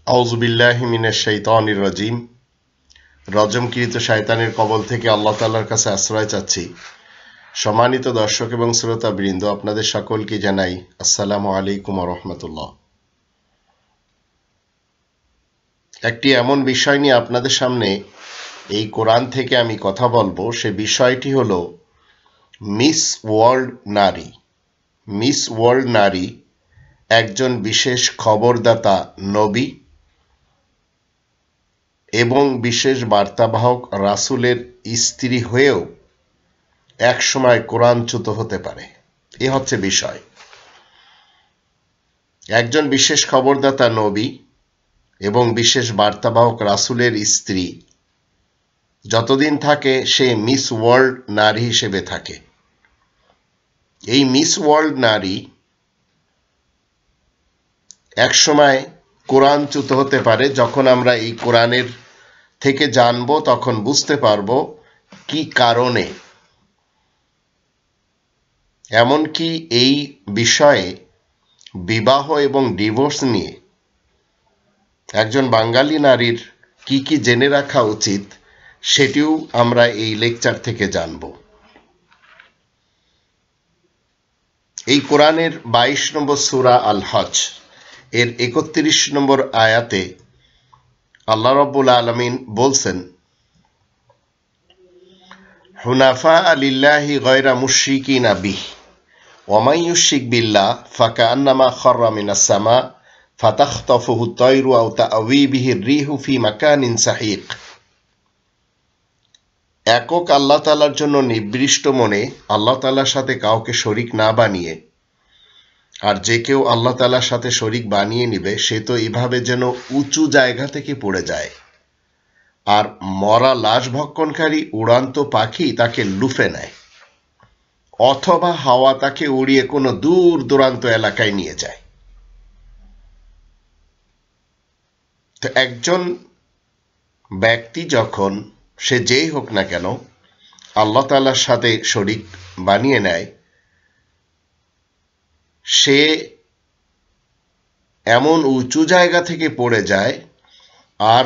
আউযু বিল্লাহি মিনাশ শাইতানির রাজিম। রজমকৃত শয়তানের কবল থেকে আল্লাহ তাআলার কাছে আশ্রয় চাচ্ছি। সম্মানিত দর্শক এবং শ্রোতাবৃন্দ, আপনাদের সকলকে জানাই আসসালামু আলাইকুম ওয়া রাহমাতুল্লাহ। একটি এমন বিষয় নিয়ে আপনাদের সামনে এই কোরআন থেকে আমি কথা বলবো। সে বিষয়টি হলো মিস ওয়ার্ল্ড নারী। মিস ওয়ার্ল্ড নারী একজন বিশেষ খবরদাতা নবী এবং বিশেষ বার্তাবাহক রাসূলের স্ত্রী হয়েও একসময় কোরআনচ্যুত হতে পারে। এ হচ্ছে বিষয়। একজন বিশেষ খবরদাতা নবী এবং বিশেষ বার্তাবাহক রাসূলের স্ত্রী যতদিন থাকে সে মিস ওয়ার্ল্ড নারী হিসেবে থাকে। এই মিস ওয়ার্ল্ড নারী একসময় কোরআনচ্যুত হতে পারে। যখন আমরা এই কোরআনের থেকে জানবো তখন বুঝতে পারবো কি কারণে। এমনকি এই বিষয়ে বিবাহ এবং ডিভোর্স নিয়ে একজন বাঙালি নারীর কি কি জেনে রাখা উচিত সেটিও আমরা এই লেকচার থেকে জানব। এই কোরআনের 22 নম্বর সূরা আল হজ এর 31 নম্বর আয়াতে আল্লাহ রাব্বুল আলামিন বলছেন, হুনাফা লিল্লাহি গায়রা মুশরিকিনা বিহি ওয়া মান ইউশরিক বিল্লাহ ফাকান্নামা খাররা মিনাস সামা ফাতাখতাফুহু আত-তায়রু আও তা'ওয়ি বিহি আর-রিহু ফি মাকানিন সাহিক। একক আল্লাহ তাআলার জন্য নিবৃষ্ট মনে আল্লাহ তাআলার সাথে কাউকে শরীক না বানিয়ে, আর যে কেউ আল্লাহ তাআলার সাথে শরীক বানিয়ে নিবে সে তো এভাবে যেন উঁচু জায়গা থেকে পড়ে যায়, আর মরা লাশ ভক্ষণকারী উড়ান্ত পাখি তাকে লুফে নেয়, অথবা হাওয়া তাকে উড়িয়ে কোনো দূর দূরান্ত এলাকায় নিয়ে যায়। তো একজন ব্যক্তি যখন সে যেই হোক না কেন আল্লাহ তাআলার সাথে শরীক বানিয়ে নেয়, সে এমন উঁচু জায়গা থেকে পড়ে যায় আর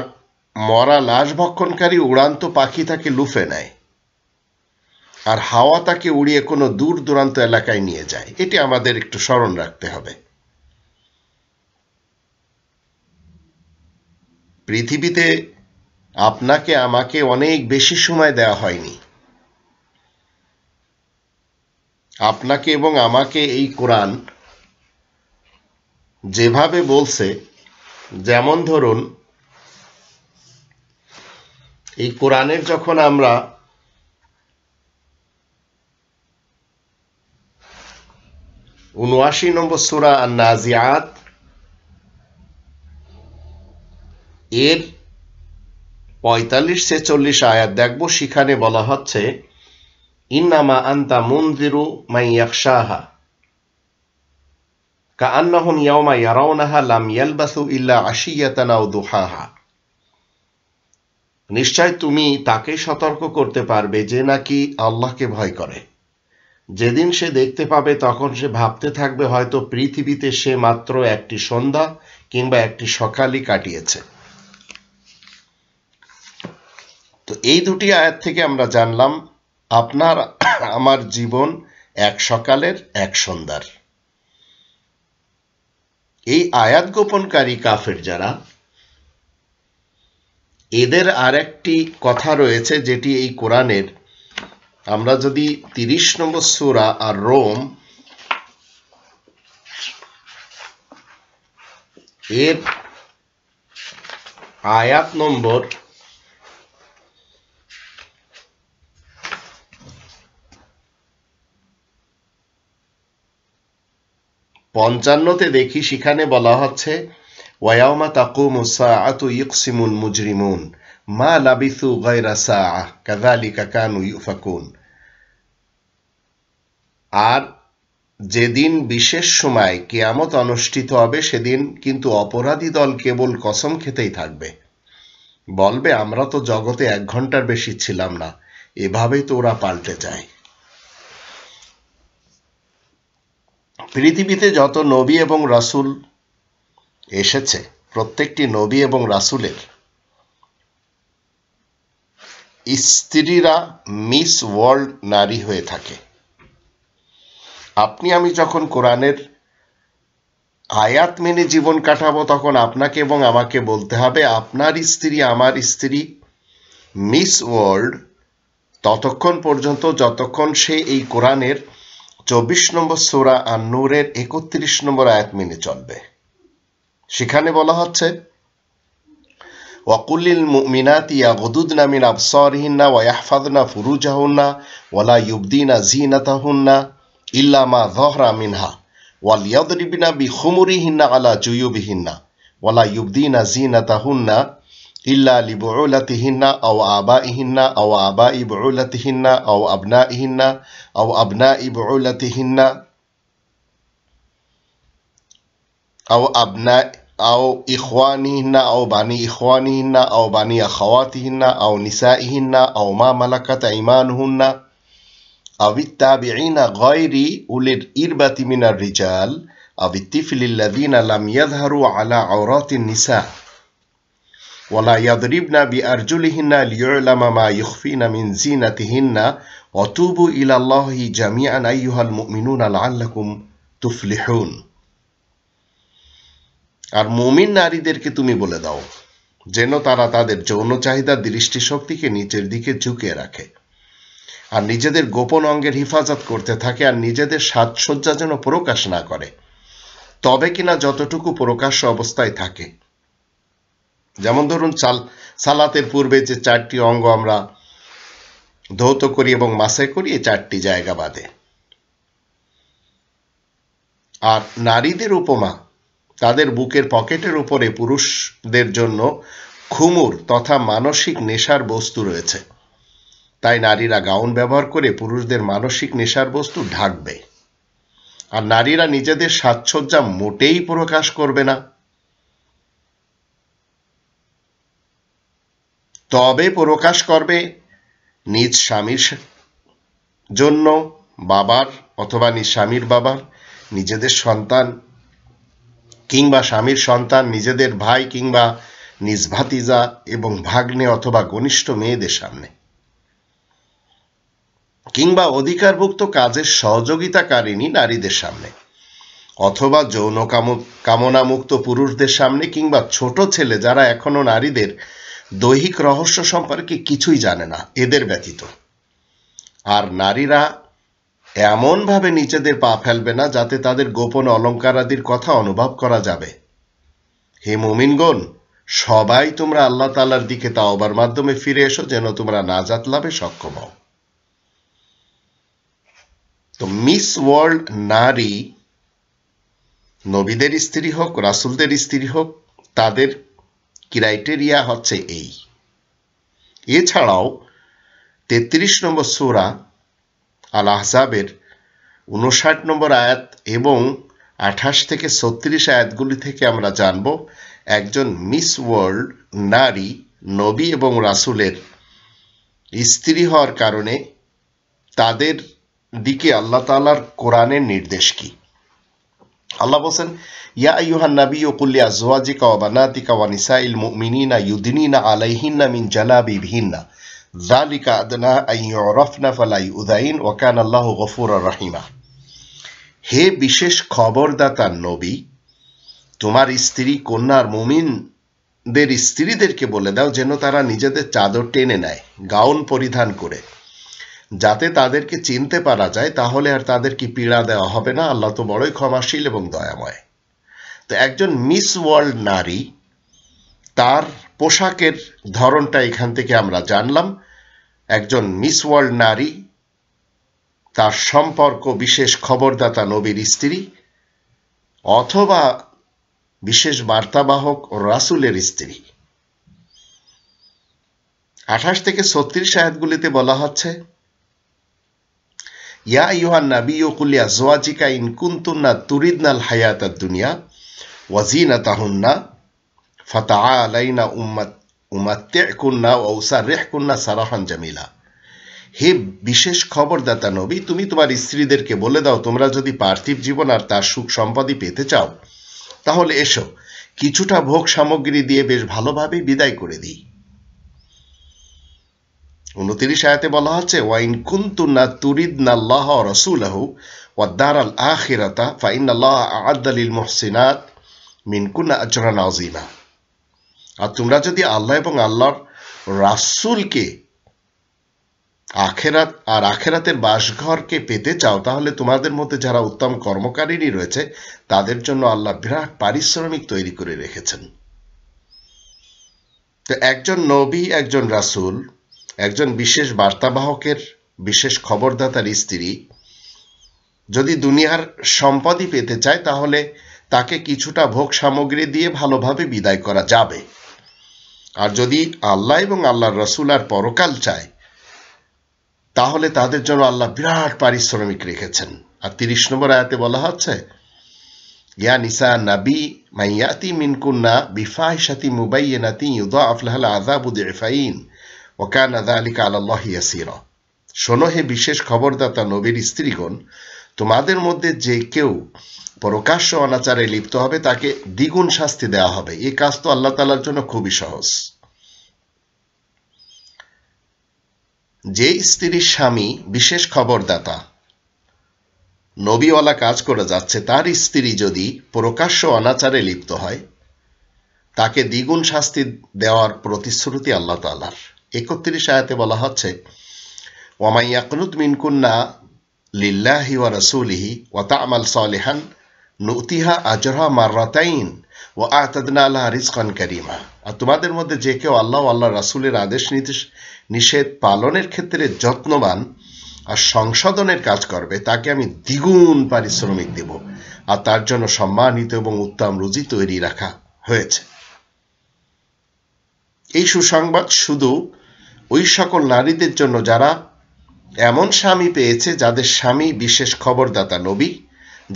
মরা লাশ ভক্ষণকারী উড়ান্ত পাখি তাকে লুফে নেয়, আর হাওয়া তাকে উড়িয়ে কোনো দূর দূরান্ত এলাকায় নিয়ে যায়। এটি আমাদের একটু স্মরণ রাখতে হবে। পৃথিবীতে আপনাকে আমাকে অনেক বেশি সময় দেওয়া হয়নি। আপনাকে এবং আমাকে এই কোরআন যেভাবে বলছে, যেমন ধরুন এই কোরআনের যখন আমরা ৭৯ নম্বর সূরা আন-নাজিআত এর ৪৫-৪৬ আয়াত দেখব, সেখানে বলা হচ্ছে, ইন্নামা আনতা মুনযিরু মান ইয়াখশাহা কাআন্নাহুম ইয়াওমা ইয়ারাউনাহা লাম ইয়ালবাসু ইল্লা আশিয়াতান আও দুহাহা। নিশ্চয় তুমি তাকে সতর্ক করতে পারবে যে নাকি আল্লাহকে ভয় করে। যেদিন সে দেখতে পাবে তখন সে ভাবতে থাকবে হয়তো পৃথিবীতে সে মাত্র একটি সন্ধ্যা কিংবা একটি সকালই কাটিয়েছে। তো এই দুটি আয়াত থেকে আমরা জানলাম আপনার আমার জীবন এক সকালের এক সন্ধ্যার। এই আয়াত গোপনকারী কাফের যারা, এদের আরেকটি কথা রয়েছে যেটি এই কোরআনের, আমরা যদি ৩০ নম্বর সূরা আর রোম এর আয়াত নম্বর ৫৫-তে দেখি, সেখানে বলা হচ্ছে, ওয়ায়াউমা তাকুমুস সাআতু ইকসিমুল মুজরিমুন মা লাবিথু গায়রা সাআহ কাযালিকা কানু ইউফাকুন। আর যেদিন বিশেষ সময় কিয়ামত অনুষ্ঠিত হবে সেদিন কিন্তু অপরাধী দল কেবল কসম খেতেই থাকবে, বলবে আমরা তো জগতে ১ ঘন্টার বেশি ছিলাম না। এভাবেই তো ওরা পাল্টে যায়। পৃথিবীতে যত নবী এবং রাসূল এসেছে প্রত্যেকটি নবী এবং রাসূলের স্ত্রীরা মিস ওয়ার্ল্ড নারী হয়ে থাকে। আপনি আমি যখন কোরআনের আয়াত মেনে জীবন কাটাবো, তখন আপনাকে এবং আমাকে বলতে হবে আপনার স্ত্রী আমার স্ত্রী মিস ওয়ার্ল্ড ততক্ষণ পর্যন্ত যতক্ষণ সে এই কোরআনের 24 নম্বর সূরা আন-নূরের 31 নম্বর আয়াত মেনে চলবে। সেখানে বলা হচ্ছে ওয়াকুলিল মুমিনাতি ইয়াগুদুদনা মিন আবসারিহিন্না ওয়া ইয়াহফাযনা ফুরুজাহুন্না ওয়া লা ইউবদিনা যিনাতাহুন্না ইল্লা মা যাহরা মিনহা ওয়াল ইয়াদরিবনা বিখুমুরিহিন্না আলা জুয়ুবিহিন্না ওয়া লা ইউবদিনা যিনাতাহুন্না ইল্লা লিবুউলাতিহিন্না আও আবাইহিন্না আও আবাই বুউলাতিহিন্না আও আবনাইহিন্না আও আবনাই বুউলাতিহিন্না আও আবনা আও ইখওয়ানিহিন্না আও বানি ইখওয়ানিহিন্না আও বানি আখাওয়াতিহিন্না আও নিসাইহিন্না আও মা মালাকাত আইমানুহুন্না আও ইত্তাবিঈনা গায়রি উলিল ইরবাতি মিনার রিজাল আও ইত্তিফলিল্লাযীনা লাম ইয়াযহারু আলা আওরাতিন নিসা ওয়ালা ইয়াদরিবনা বিআরজুলিহিন্না লিয়ু'লামা মা ইখফিনা মিন যিনাতিহিন্না ওয়া তুবু ইলাল্লাহি জামিআন আইয়ুহাল মুমিনুনা লাআল্লাকুম তুফলিহুন। আর মুমিন নারীদেরকে তুমি বলে দাও যেন তারা তাদের যৌন চাহিদার দৃষ্টিশক্তিকে নিচের দিকে ঝুঁকিয়ে রাখে আর নিজেদের গোপন অঙ্গের হিফাজত করতে থাকে আর নিজেদের সাজসজ্জা যেন প্রকাশ না করে, তবে কিনা যতটুকু প্রকাশ্য অবস্থায় থাকে। যেমন ধরুন সালাতের পূর্বে যে 4টি অঙ্গ আমরা ধৌত করি এবং মাসাই করি, এই 4টি জায়গা বাদে। আর নারীদের উপমা তাদের বুকের পকেটের উপরে পুরুষদের জন্য খুমুর তথা মানসিক নেশার বস্তু রয়েছে, তাই নারীরা গাউন ব্যবহার করে পুরুষদের মানসিক নেশার বস্তু ঢাকবে। আর নারীরা নিজেদের সাজসজ্জা মোটেই প্রকাশ করবে না, তবে প্রকাশ করবে নিজ স্বামীর জন্য, বাবার অথবা নিজ স্বামীর বাবার, নিজেদের সন্তান কিংবা স্বামীর সন্তান, নিজেদের ভাই কিংবা নিজ ভাতিজা এবং ভাগ্নে অথবা ঘনিষ্ঠ মেয়েদের সামনে, কিংবা অধিকারভুক্ত কাজের সহযোগিতাকারিণী নারীদের সামনে, অথবা যৌন কামনামুক্ত পুরুষদের সামনে, কিংবা ছোট ছেলে যারা এখনো নারীদের দৈহিক রহস্য সম্পর্কে কিছুই জানে না, এদের ব্যতীত। আর নারীরা এমনভাবে নিজেদের পা ফেলবে না যাতে তাদের গোপন অলঙ্কারাদির কথা অনুভব করা যাবে। হে মুমিনগণ, সবাই তোমরা আল্লাহ তাআলার দিকে তাওবার মাধ্যমে ফিরে এসো যেন তোমরা নাজাত লাভে সক্ষম হও। তো মিস ওয়ার্ল্ড নারী নবীদের স্ত্রী হোক, রাসূলদের স্ত্রী হোক, তাদের ক্রাইটেরিয়া হচ্ছে এই। এছাড়াও 33 নম্বর সূরা আল আহজাবের 59 নম্বর আয়াত এবং 28 থেকে 36 আয়াতগুলি থেকে আমরা জানব একজন মিস ওয়ার্ল্ড নারী নবী এবং রাসূলের স্ত্রী হওয়ার কারণে তাদের দিকে আল্লাহ তাআলার কোরআনের নির্দেশ কি। আল্লাহ বলেন, ইয়া আইয়ুহান নাবিয়্যু কুল লিআজওয়াজিকা ওয়া বানাতিকা ওয়া নিসাইল মুমিনিনা ইউদনিনা আলাইহিন্না মিন জালাবিবিহিন্না যালিকা আদনা আন ইউরাফনা ফালা ইউযাইন ওয়া কানা আল্লাহু গফুরুর রাহিমা। হে বিশেষ খবরদাতা নবী, তোমার স্ত্রী কন্যার মুমিনদের স্ত্রীদেরকে বলে দাও যেন তারা নিজেদের চাদর টেনে নেয় গাউন পরিধান করে, যাতে তাদেরকে চিনতে পারা যায়, তাহলে আর তাদেরকে পীড়া দেওয়া হবে না। আল্লাহ তো বড়ই ক্ষমাশীল এবং দয়াময়। তো একজন মিস ওয়ার্ল্ড নারী, তার পোশাকের ধরনটা এখান থেকে আমরা জানলাম। একজন মিস ওয়ার্ল্ড নারী, তার সম্পর্ক বিশেষ খবরদাতা নবীর স্ত্রী অথবা বিশেষ বার্তাবাহক ও রাসূলের স্ত্রী। 28 থেকে 36 আয়াতগুলিতে বলা হচ্ছে, ইয়া আইয়ুহান নাবিয়্যু কুল লিআজওয়াজিকা ইন কুনতুন্না তুরিদনাল হায়াতাদ দুনিয়া ওয়া যিনাতাহুন্না ফাতাআলাইনা উমাত্তি'কুন্না ওয়া উসাররিহকুন্না সারাহান জামিলা। হে বিশেষ খবরদাতা নবী, তুমি তোমার স্ত্রীদেরকে বলে দাও তোমরা যদি পার্থিব জীবন আর তার সুখ সম্পদই পেতে চাও তাহলে এসো, কিছুটা ভোগ সামগ্রী দিয়ে বেশ ভালোভাবে বিদায় করে দিই। 29 আয়াতে বলা হচ্ছে ওয়াইন কুনতুন্না তুরিদনা আল্লাহ ওয়া রাসূলাহু ওয়াদ দারাল আখিরাতা ফাইন্নাল্লাহা আ'আদ্দা লিল মুহসিনাত মিনকুন্না আজরান আযীমা। আর তোমরা যদি আল্লাহ এবং আল্লাহর রাসূলকে আখেরাতের বাসঘরকে পেতে চাও, তাহলে তোমাদের মধ্যে যারা উত্তম কর্মকারিণী রয়েছে তাদের জন্য আল্লাহ বিরাট পারিশ্রমিক তৈরি করে রেখেছেন। তো একজন নবী, একজন রাসূল, একজন বিশেষ বার্তাবাহকের, বিশেষ খবরদাতার স্ত্রী যদি দুনিয়ার সম্পদই পেতে চায় তাহলে তাকে কিছুটা ভোগ সামগ্রী দিয়ে ভালোভাবে বিদায় করা যাবে। আর যদি আল্লাহ এবং আল্লাহর রাসূল আর পরকাল চায় তাহলে তাদের জন্য আল্লাহ বিরাট পারিশ্রমিক রেখেছেন। আর 30 নম্বর আয়াতে বলা হচ্ছে ইয়া নিসা নবী মাইয়াতি মিনকুন্না বিফাহিশাতি মুবাইয়িনাতিন ইউদাআফ লাহাল আযাবু দি'ফাইন ওয়া কানা যালিকা আলাল্লাহি ইয়াসীরা। শোনো হে বিশেষ খবরদাতা নবীর স্ত্রীগণ, তোমাদের মধ্যে যে কেউ প্রকাশ্য অনাচারে লিপ্ত হবে তাকে দ্বিগুণ শাস্তি দেওয়া হবে। এই কাজ তো আল্লাহ তাআলার জন্য খুবই সহজ। যে স্ত্রীর স্বামী বিশেষ খবরদাতা নবীওয়ালা কাজ করে যাচ্ছে, তার স্ত্রী যদি প্রকাশ্য অনাচারে লিপ্ত হয় তাকে দ্বিগুণ শাস্তি দেওয়ার প্রতিশ্রুতি আল্লাহ তাআলার। 31 আয়াতে বলা হচ্ছে ওয়া মান ইয়াকনুত মিনকুন্না লিল্লাহি ওয়া রাসূলিহি ওয়া তা'মাল সালিহান নুতিহা আজরাহা মাররাতাইন ওয়া আ'তাদনা লাহা রিজকান কারীমা। আর তোমাদের মধ্যে যে কেউ আল্লাহ ও আল্লাহর রাসূলের আদেশ নিষেধ পালনের ক্ষেত্রে যত্নবান আর সংশোধনের কাজ করবে তাকে আমি দ্বিগুণ পারিশ্রমিক দেব, আর তার জন্য সম্মানিত এবং উত্তম রুজি তৈরি রাখা হয়েছে। এই সুসংবাদ শুধু ওই সকল নারীদের জন্য যারা এমন স্বামী পেয়েছে যাদের স্বামী বিশেষ খবরদাতা নবী,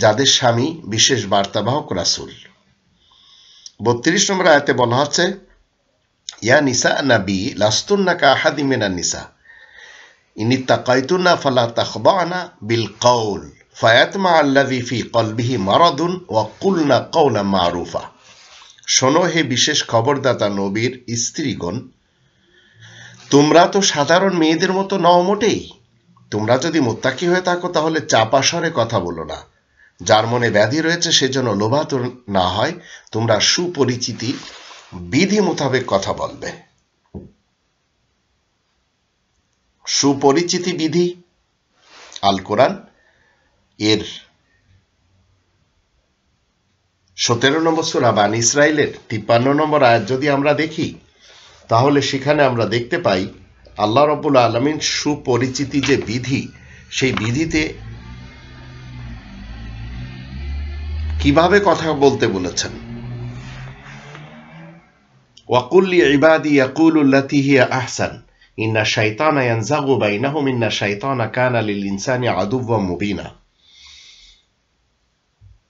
যাদের স্বামী বিশেষ বার্তাবাহক রাসূল। 32 নম্বর আয়াতে বলা হচ্ছে ইয়া নিসা নবী লাস্তুন্না কাআহাদিম মিনান নিসা ইনিত্তাকাইতুন্না ফালা তাখদা'না বিল কওল ফায়াতমা আল্লাযী ফি কলবিহি মারাদুন ওয়া কুলনা কওলান মারুফা। শোনো হে বিশেষ খবরদাতা নবীর স্ত্রীগণ, তোমরা তো সাধারণ মেয়েদের মতো নও মোটেই। তোমরা যদি মুত্তাকি হয়ে থাকো তাহলে চাপা স্বরে কথা বলো না। যার মনে ব্যাধি রয়েছে সেজন্য লোভাতুর না হয়, তোমরা সুপরিচিতি বিধি মোতাবেক কথা বলবে। সুপরিচিতি বিধি আল কোরআন এর 17 নম্বর সূরা বানী ইসরাইলের 53 নম্বর আয়াত যদি আমরা দেখি তাহলে সেখানে আমরা দেখতে পাই আল্লাহ রাব্বুল আলামিন সুপরিচিতি যে বিধি, সেই বিধিতে কিভাবে কথা বলতে বলেছেন। ওয়াকুল লিইবাদি ইয়াকুলু আল্লাতী হিয়া আহসান ইন্না শাইতানা ইয়ানজাগু বাইনাহুম ইন্না শাইতানা কানা লিল ইনসানি আদুওয়াম মুবিনা।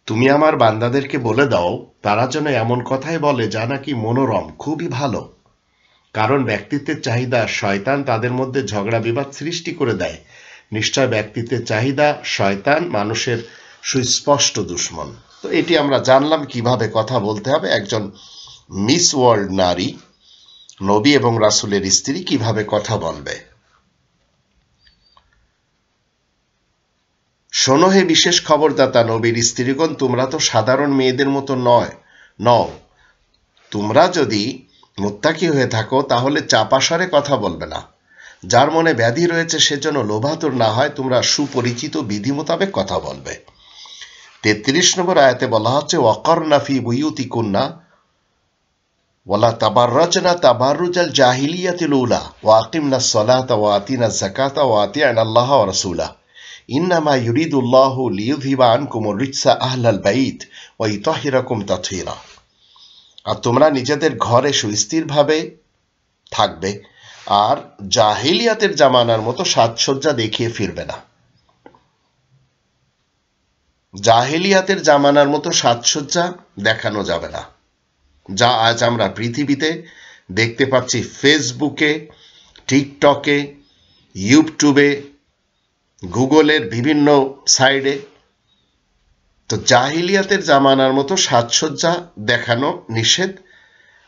তুমি আমার বান্দাদেরকে বলে দাও তারা যেন এমন কথাই বলে যা নাকি মনোরম, খুবই ভালো, কারণ ব্যক্তিত্বের চাহিদা শয়তান তাদের মধ্যে ঝগড়া বিবাদ সৃষ্টি করে দেয়। নিশ্চয় ব্যক্তিত্বের চাহিদা শয়তান মানুষের সুস্পষ্ট দুশমন। তো এটি আমরা জানলাম কিভাবে কথা বলতে হবে। একজন মিস ওয়ার্ল্ড নারী নবী এবং রাসূলের স্ত্রী কিভাবে কথা বলবে। শোনো হে বিশেষ খবরদাতা নবীর স্ত্রীগণ, তোমরা তো সাধারণ মেয়েদের মতো নও। তোমরা যদি মুত্তাকি হয়ে থাকো তাহলে চাপা স্বরে কথা বলবে না। যার মনে ব্যাধি রয়েছে সেজন্য লোভাতুর না হয়, তোমরা সুপরিচিত বিধি মোতাবেক কথা বলবে। 33 নম্বর আয়াতে বলা হচ্ছে ওয়াকারনা ফি বুয়ুতিকুন্না ওয়ালা তাবাররাজনা তাবাররুজাল জাহিলিয়াতিল উলা ওয়া আকিমনাস সালাতা ওয়া আতিনাজ যাকাতা ওয়া আতি'নাল্লাহা ওয়া রাসূলাহু ইন্নামা ইউরিদুল্লাহু লিইউযহিবা আনকুমুর রিজসা আহলাল বাইত ওয়া ইউতাহহিরাকুম তাতহীরা। আর তোমরা নিজেদের ঘরে সুস্থিরভাবে থাকবে আর জাহিলিয়াতের জামানার মতো সাজসজ্জা দেখিয়ে ফিরবে না। জাহিলিয়াতের জামানার মতো সাজসজ্জা দেখানো যাবে না, যা আজ আমরা পৃথিবীতে দেখতে পাচ্ছি ফেসবুকে, টিকটকে, ইউটিউবে, গুগলের বিভিন্ন সাইডে। তো জাহিলিয়াতের জামানার মতো সাজসজ্জা দেখানো নিষেধ।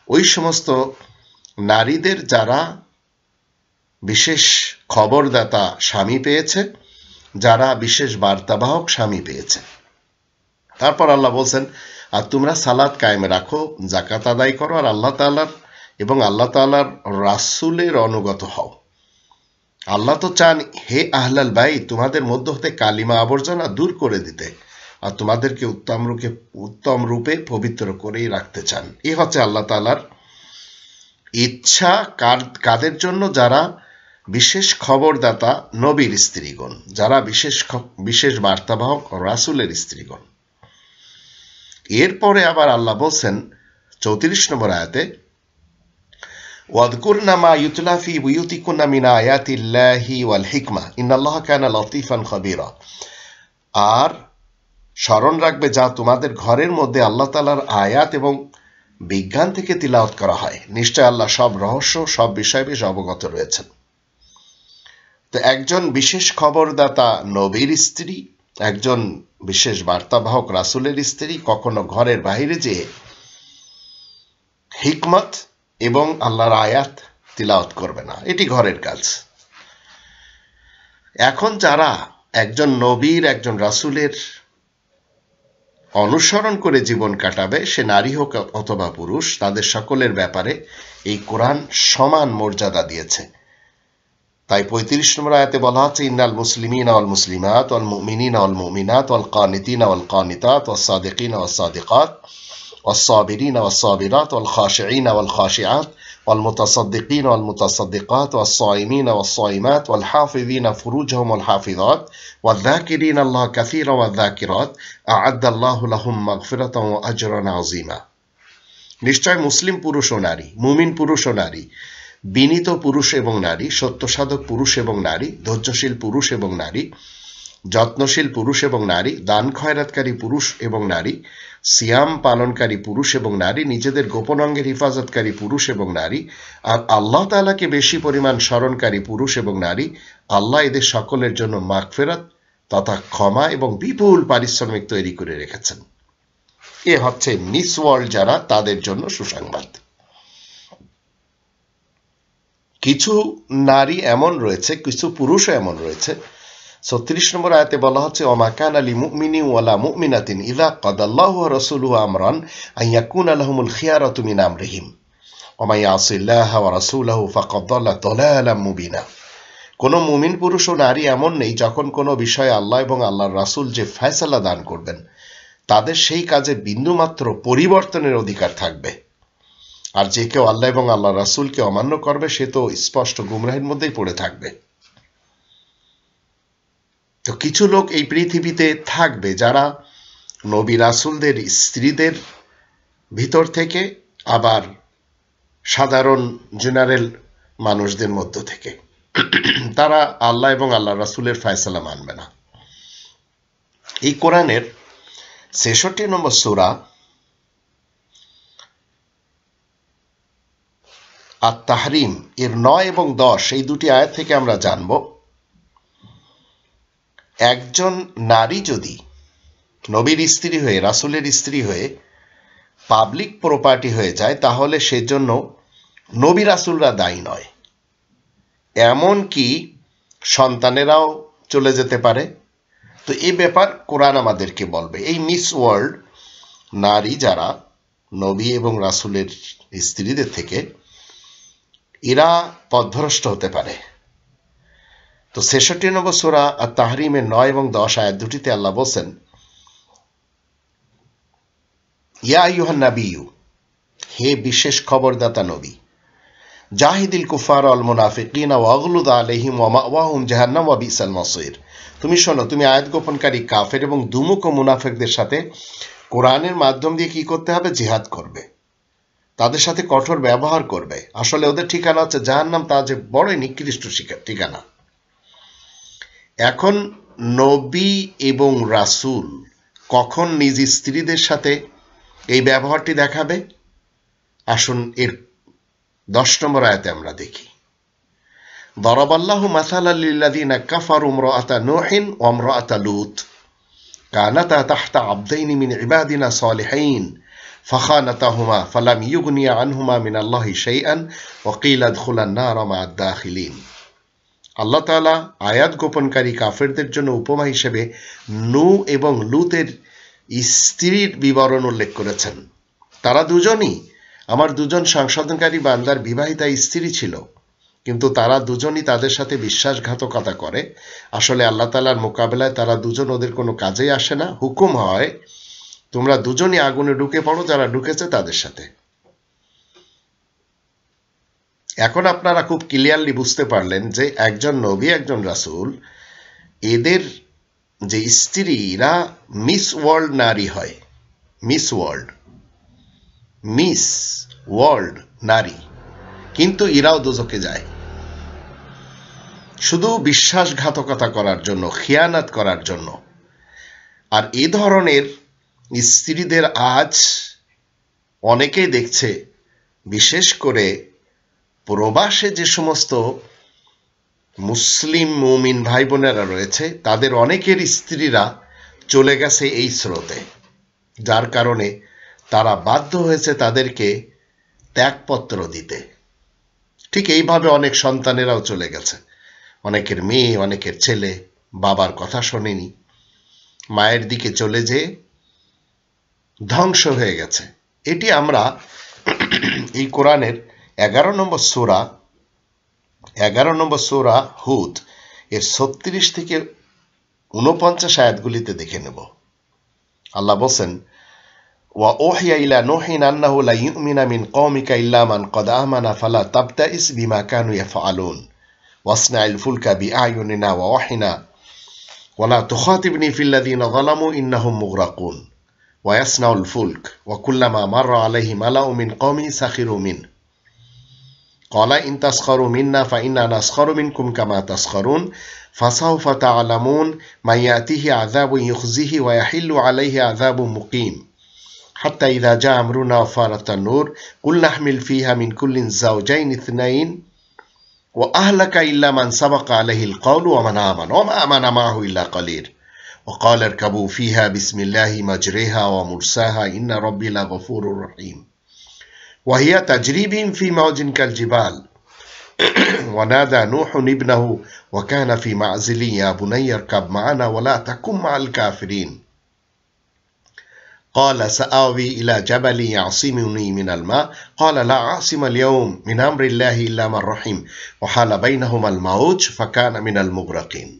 ওই সমস্ত নারীদের যারা বিশেষ খবরদাতা স্বামী পেয়েছে, যারা বিশেষ বার্তাবাহক স্বামী পেয়েছে। তারপর আল্লাহ বলছেন, আর তোমরা সালাত কায়েমে রাখো, যাকাত আদায় করো, আর আল্লাহ তাআলার এবং আল্লাহ তাআলার রাসূলের অনুগত হও। আল্লাহ তো চান, হে আহলাল বাইত, তোমাদের মধ্য হতে কালিমা আবর্জনা দূর করে দিতে, আর তোমাদেরকে উত্তম রূপে পবিত্র করেই রাখতে চান। এ হচ্ছে আল্লাহ তাআলার ইচ্ছা। কাদের জন্য? যারা বিশেষ খবরদাতা নবীর স্ত্রীগণ, যারা বিশেষ বার্তাবাহক রাসূলের স্ত্রীগণ। এরপরে আবার আল্লাহ বলছেন 34 নম্বর আয়াতে, ওয়াযকুরনা মা ইউতলা ফি বুয়ুতিকুন্না মিন আয়াতিল্লাহি ওয়াল হিকমা ইন্নাল্লাহা কানা লতীফান খাবীরা। আর স্মরণ রাখবে যা তোমাদের ঘরের মধ্যে আল্লাহ তাআলার আয়াত এবং বিজ্ঞান থেকে তিলাওয়াত করা হয়, নিশ্চয় আল্লাহ সব রহস্য, সব বিষয়ে বেশ অবগত রয়েছেন। তো একজন বিশেষ খবরদাতা নবীর স্ত্রী, একজন বিশেষ বার্তাবাহক রাসূলের স্ত্রী কখনো ঘরের বাইরে যেয়ে হিকমত এবং আল্লাহর আয়াত তিলাওয়াত করবে না, এটি ঘরের কাজ। এখন যারা একজন নবীর, একজন রাসূলের অনুসরণ করে জীবন কাটাবে, সে নারী হোক অথবা পুরুষ, তাদের সকলের ব্যাপারে এই কোরআন সমান মর্যাদা দিয়েছে। তাই 35 নম্বর আয়াতে বলা হচ্ছে, ইন্নাল মুসলিমিনা ওয়াল মুসলিমাত ওয়াল মুমিনিনা ওয়াল মুমিনাত ওয়াল কানিতিনা ওয়াল কানিতাত ওয়াস সাদিকিনা ওয়াস সাদিকাত ওয়াস সাবিরিনা ওয়াস সাবিরাত ওয়াল খাশিঈনা ওয়াল খাশিআত ওয়াল মুতাসাদ্দিকিনা ওয়াল মুতাসাদ্দিকাত ওয়াস সাইমিনা ওয়াস সাইমাত ওয়াল হাফিযিনা ফুরুজাহুম ওয়াল হাফিযাত ওয়াল যাকিরিনা আল্লাহ কাসীরা ওয়াল যাকিরাত আ'আদ্দাল্লাহু লাহুম মাগফিরাতান ওয়া আজরান আযীমা। নিশ্চয় মুসলিম পুরুষ ও নারী, মুমিন পুরুষ ও নারী, বিনীত পুরুষ এবং নারী, সত্যসাধক পুরুষ এবং নারী, ধৈর্যশীল পুরুষ এবং নারী, যত্নশীল পুরুষ এবং নারী, দান খয়রাতকারী পুরুষ এবং নারী, সিয়াম পালনকারী পুরুষ এবং নারী, নিজেদের গোপন অঙ্গের হিফাজতকারী পুরুষ এবং নারী, আর আল্লাহ তাআলাকে বেশি পরিমাণ স্মরণকারী পুরুষ এবং নারী। আল্লাহ এদের সকলের জন্য মাগফিরাত তথা ক্ষমা এবং বিপুল পারিশ্রমিক তৈরি করে রেখেছেন। এ হচ্ছে মিস ওয়ার্ল্ড যারা, তাদের জন্য সুসংবাদ। কিছু নারী এমন রয়েছে, কিছু পুরুষও এমন রয়েছে। 36 নম্বর আয়াতে বলা হচ্ছে, ওমা কানা লিমুমিনিন ওয়ালা মুমিনাতিন ইযা কাদাল্লাহু ওয়া রাসূলুহু আমরান আন ইয়াকুনা লাহুমুল খিয়ারাতু মিন আমরিহিম ওয়া মান ইয়াসিল্লাহা ওয়া রাসূলাহু ফাকাদ দাল্লা দালালাম মুবিনা। কোনো মুমিন পুরুষ ও নারী এমন নেই, যখন কোনো বিষয়ে আল্লাহ এবং আল্লাহর রাসূল যে ফয়সালা দান করবেন, তাদের সেই কাজে বিন্দুমাত্র পরিবর্তনের অধিকার থাকবে। আর যে কেউ আল্লাহ এবং আল্লাহ রাসূলকে অমান্য করবে, সে তো স্পষ্ট গুমরাহির মধ্যেই পড়ে থাকবে। তো কিছু লোক এই পৃথিবীতে থাকবে যারা নবী রাসূলদের স্ত্রীদের ভিতর থেকে, আবার সাধারণ জেনারেল মানুষদের মধ্য থেকে, তারা আল্লাহ এবং আল্লাহ রাসূলের ফয়সালা মানবে না। এই কোরআনের 66 নম্বর সূরা আত-তাহরিম এর 9 এবং 10 এই দুটি আয়াত থেকে আমরা জানব, একজন নারী যদি নবীর স্ত্রী হয়ে, রাসূলের স্ত্রী হয়ে পাবলিক প্রপার্টি হয়ে যায়, তাহলে সেজন্য নবী রাসূলরা দায়ী নয়, এমন কি সন্তানেরাও চলে যেতে পারে। তো এই ব্যাপার কোরআন আমাদেরকে বলবে। এই মিস ওয়ার্ল্ড নারী যারা নবী এবং রাসূলের স্ত্রীদের থেকে, এরা পথভ্রষ্ট হতে পারে। তো 66 নম্বর সূরা আত-তাহরিমের 9 এবং 10 আয়াত দুটিতে আল্লাহ বলেন, ইয়া আইয়ুহান নাবিয়্যু, হে বিশেষ খবরদাতা নবী, জাহিদিল কুফার ওয়াল মুনাফিকিনা ওয়াগলুদ আলাইহিম ওয়া মাওয়াহুম জাহান্নাম ওয়া বিসাল মাসির। তুমি শোনো, তুমি আয়াত গোপনকারী কাফের এবং দুমুখ ও মুনাফিকদের সাথে কোরআনের মাধ্যম দিয়ে কি করতে হবে? জিহাদ করবে, তাদের সাথে কঠোর ব্যবহার করবে। আসলে ওদের ঠিকানা হচ্ছে জাহান্নাম, তা যে বড়ই নিকৃষ্ট ঠিকানা। এখন নবী এবং রাসূল কখন নিজ স্ত্রীদের সাথে এই ব্যবহারটি দেখাবে? আসুন এর 10 নম্বর আয়াতে আমরা দেখি, দরাবাল্লাহু মাসালাল লিল্লাযিনা কাফারু ইমরাআতা নূহিন ওয়া ইমরাআতা লূত কানাতা তাহতা আবদাইনি মিন ইবাদিনা সালিহিন ফাখানাতাহুমা ফালাম ইউগনিয়া আনহুমা মিনাল্লাহি শাইআন ওয়া কিলা আদখুলান নার মা'আদ দাখিলিন। আল্লাহ তাআলা আয়াত গোপনকারী কাফেরদের জন্য উপমা হিসেবে নূহ এবং লূতের স্ত্রীর বিবরণ উল্লেখ করেছেন। তারা দুজনই আমার দুজন সংশোধনকারী বান্দার বিবাহিতা স্ত্রী ছিল, কিন্তু তারা দুজনই তাদের সাথে বিশ্বাসঘাতকতা করে। আসলে আল্লাহ তাআলার মোকাবেলায় তারা দুজন ওদের কোনো কাজেই আসে না। হুকুম হয়, তোমরা দুজনই আগুনে ঢুকে পড়ো, যারা ঢুকেছে তাদের সাথে। এখন আপনারা খুব ক্লিয়ারলি বুঝতে পারলেন যে একজন নবী, একজন রাসূল, এদের যে স্ত্রীরা মিস ওয়ার্ল্ড নারী হয়, মিস ওয়ার্ল্ড নারী, কিন্তু এরাও দোজখে যায় শুধু বিশ্বাসঘাতকতা করার জন্য, খিয়ানাত করার জন্য। আর এ ধরনের স্ত্রীদের আজ অনেকেই দেখছে, বিশেষ করে প্রবাসে যে সমস্ত মুসলিম মুমিন ভাই বোনেরা রয়েছে, তাদের অনেকের স্ত্রীরা চলে গেছে এই স্রোতে, যার কারণে তারা বাধ্য হয়েছে তাদেরকে ত্যাগপত্র দিতে। ঠিক এইভাবে অনেক সন্তানেরাও চলে গেছে। অনেকের মেয়ে, অনেকের ছেলে বাবার কথা শোনেনি, মায়ের দিকে চলে যেয়ে ধ্বংস হয়ে গেছে। এটি আমরা এই কোরআনের 11 নম্বর সূরা হুদ এর 36 থেকে 49 আয়াতগুলিতে দেখে নেব। আল্লাহ বলেন, ওয়া ওহিয়া ইলা নূহিন আন্নাহু লা ইউমিনা মিন কওমিকা ইল্লা মান ক্বাদ আমানা ফালা তাবতাইস বিমা কানু ইয়াফআলুন ওয়াসনাইল ফুলকা বিআয়ুনিনা ওয়া ওয়াহিনা ওয়া লা তুখাতিবনি ফিল্লাযিনা যালামু ইন্নাহুম মুগরাকুন ওয়া ইয়াসনাউল ফুলক ওয়া কুল্লামা মাররা আলাইহি মালাউ মিন কওমি সাখিরু মিন ক্বালা ইন তাসখারু মিন্না ফাইন্না নাসখারু মিনকুম কামা তাসখারুন ফাসাউফা তা'লামুন মান ইয়াতিহি আযাবুন ইউখজিহি ওয়া ইয়াহিল্লু আলাইহি আযাবুন মুকিম হাত্তা ইযা জাআ আমরুনা ওয়া ফারাতান নূর কুল নাহমিল ফিহা মিন কুল্লিন যাওজাইনি ইথনাইন ওয়া আহলাকা ইল্লা মান সাবাকা আলাইহিল কওলু ওয়া মান আমানা মা'হু ইল্লা কালির ওয়া ক্বালা ইরকাবু ফিহা বিসমিল্লাহি মাজরিহা ওয়া মুরসাহা ইন্না রাব্বি লাগফুরুর রহিম ওয়া হিয়া তাজরি বিহিম ফি মাওজিন কাল জিবাল ওয়া নাদা নূহুন ইবনাহু ওয়া কানা ফি মা'জিলি ইয়া বুনাইয়া ইরকাব মা'ানা ওয়া লা তাকুম মা'আল কাফিরিন قال سآوي إلى جبل يعصمني من الماء قال لا عاصم اليوم من أمر الله إلا من رحم وحال بينهما الموج فكان من المغرقين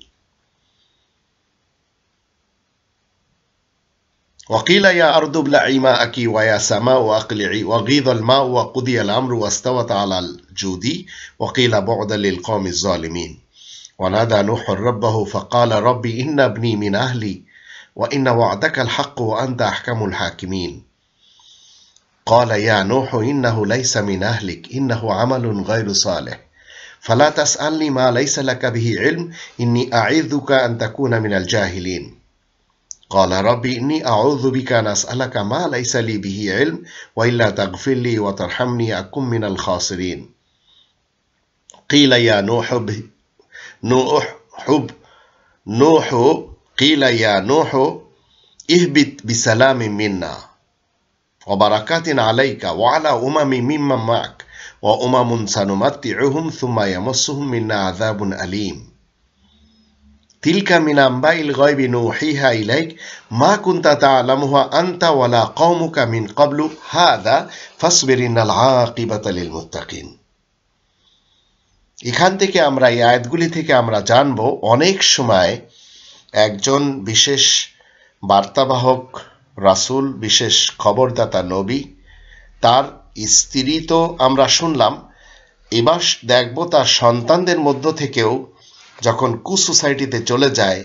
وقيل يا أرض ابلعي ماءك ويا سماء أقلعي وغيض الماء وقضي الأمر واستوت على الجود وقيل بعدا للقوم الظالمين ونادى نوح ربه فقال ربي إن ابني من أهلي وإن وعدك الحق وأنت أحكم الحاكمين قال يا نوح إنه ليس من أهلك إنه عمل غير صالح فلا تسألني ما ليس لك به علم إني أعيذك أن تكون من الجاهلين قال ربي إني أعوذ بك أن أسألك ما ليس لي به علم وإلا تغفر لي وترحمني أكن من الخاسرين قيل يا نوح قيل يا نوح اهبط بسلام منا وبركات عليك وعلى ممن معك وأمم سنمتعهم ثم يمسهم منا عذاب أليم تلك من أنباء الغيب نوحيها إليك ما كنت تعلمها أنت ولا قومك من قبل هذا فاصبر إن العاقبة للمتقين। এখান থেকে আমরা এই আয়াতগুলি থেকে আমরা জানব, অনেক সময় একজন বিশেষ বার্তাবাহক রাসূল, বিশেষ খবরদাতা নবী, তার স্ত্রী তো আমরা শুনলাম, এবার দেখব তার সন্তানদের মধ্য থেকেও যখন কুসোসাইটিতে চলে যায়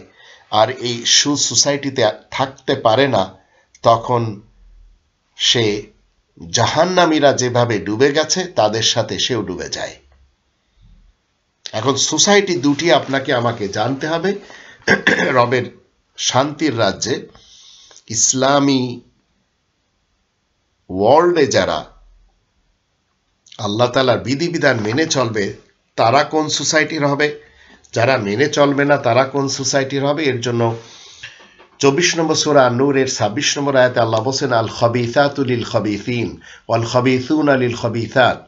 আর এই সুসোসাইটিতে থাকতে পারে না, তখন সে জাহান্নামীরা যেভাবে ডুবে গেছে তাদের সাথে সেও ডুবে যায়। এখন সোসাইটি দুটি আপনাকে আমাকে জানতে হবে। রবের শান্তির রাজ্যে ইসলামী ওয়ার্ল্ডে যারা আল্লাহ তাআলার বিধিবিধান মেনে চলবে তারা কোন সোসাইটির হবে, যারা মেনে চলবে না তারা কোন সোসাইটির হবে, এর জন্য 24 নম্বর সূরা আন-নূরের 26 নম্বর আয়াতে আল্লাহ বলেন, আল খাবিসাতু লিল খাবিসিন ওয়াল খাবিসুনা লিল খাবিসাত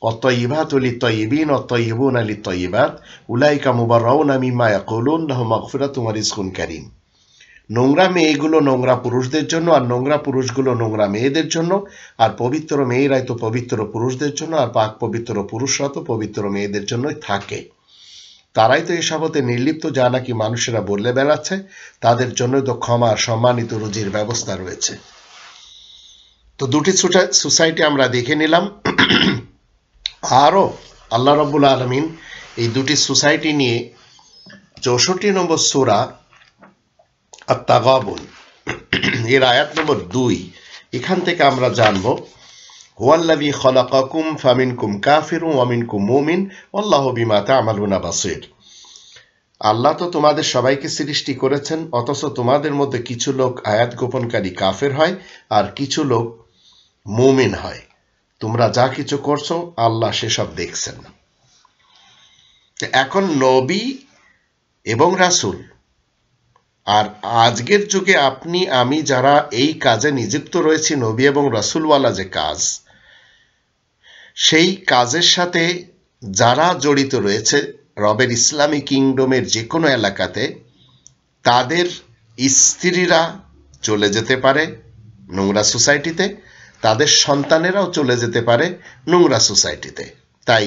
ওয়াত-তাইয়িবাতু লিত-তাইয়িবিন ওয়াত-তাইয়িবুনা লিত-তাইয়িবাত উলাইকা মুবাররাউনা মিম্মা ইয়াকুলুন লাহুম মাগফিরাতুম ওয়া রিজকুন কারীম। নোংরা মেয়েগুলো নোংরা পুরুষদের জন্য, আর নোংরা পুরুষগুলো নোংরা মেয়েদের জন্য, আর পবিত্র মেয়েরাই তো পবিত্র পুরুষদের জন্য, আর পাক পবিত্র পুরুষরা তো পবিত্র মেয়েদের জন্যই থাকে। তারাই তো এসব হতে নির্লিপ্ত, যা নাকি মানুষেরা বলে বেড়াচ্ছে। তাদের জন্য তো ক্ষমা আর সম্মানিত রুজির ব্যবস্থা রয়েছে। তো দুটি সোসাইটি আমরা দেখে নিলাম। আরও আল্লাহ রাব্বুল আলামিন এই দুটি সোসাইটি নিয়ে 64 নম্বর সূরা আত-তাগাবুন এর আয়াত নম্বর 2, এখান থেকে আমরা জানব, হুয়াল্লাযী খালাকাকুম ফামিনকুম কাফিরুন ওয়া মিনকুম মুমিন ওয়াল্লাহু বিমা তা'মালুনা বাসীর। আল্লাহ তো তোমাদের সবাইকে সৃষ্টি করেছেন, অথচ তোমাদের মধ্যে কিছু লোক আয়াত গোপনকারী কাফের হয় আর কিছু লোক মুমিন হয়। তোমরা যা কিছু করছো আল্লাহ সেসব দেখছেন। এখন নবী এবং রাসূল, আর আজকের যুগে আপনি আমি যারা এই কাজে নিযুক্ত রয়েছি, নবী এবং রাসূলওয়ালা যে কাজ, সেই কাজের সাথে যারা জড়িত রয়েছে রবের ইসলামী কিংডমের যে কোনো এলাকাতে, তাদের স্ত্রীরা চলে যেতে পারে নোংরা সোসাইটিতে, তাদের সন্তানেরাও চলে যেতে পারে নোংরা সোসাইটিতে। তাই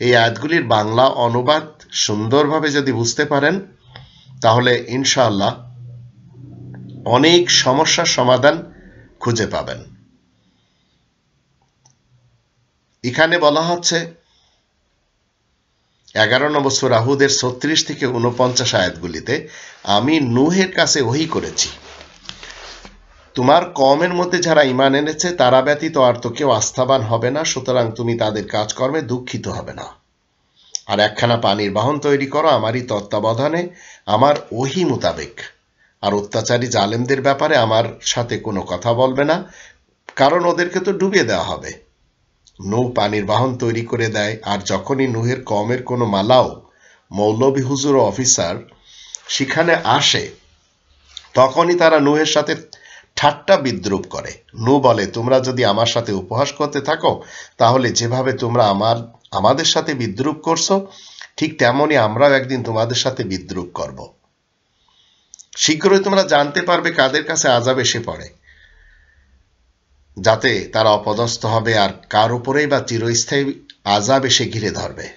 এই আয়াতগুলির বাংলা অনুবাদ সুন্দরভাবে যদি বুঝতে পারেন, তাহলে ইনশাআল্লাহ অনেক সমস্যার সমাধান খুঁজে পাবেন। এখানে বলা হচ্ছে 11 নম্বর সূরা হুদের 36 থেকে 49 আয়াতগুলিতে, আমি নূহের কাছে ওহী করেছি, তোমার কওমের মধ্যে যারা ঈমান এনেছে তারা ব্যতীত আর তো কেউ আস্থাবান হবে না, সুতরাং তুমি তাদের কাজকর্মে দুঃখিত হবে না। আর একখানা পানির বাহন তৈরি করো আমারই তত্ত্বাবধানে, আমার ওহী মোতাবেক। আর অত্যাচারী জালেমদের ব্যাপারে আমার সাথে কোনো কথা বলবে না, কারণ ওদেরকে তো ডুবিয়ে দেওয়া হবে। নূহ পানির বাহন তৈরি করে দেয়, আর যখনই নূহের কওমের কোনো মালাও, মৌলভী হুজুর ও অফিসার সেখানে আসে, তখনই তারা নূহের সাথে ঠাট্টা বিদ্রুপ করে। নূহ বলে, তোমরা যদি আমার সাথে উপহাস করতে থাকো, তাহলে যেভাবে তোমরা আমাদের সাথে বিদ্রুপ করছো, ঠিক তেমনই আমরাও একদিন তোমাদের সাথে বিদ্রুপ করব। শীঘ্রই তোমরা জানতে পারবে কাদের কাছে আযাব এসে পড়ে, যাতে তারা অপদস্থ হবে, আর কার উপরেই বা চিরস্থায়ী আযাব এসে ঘিরে ধরবে।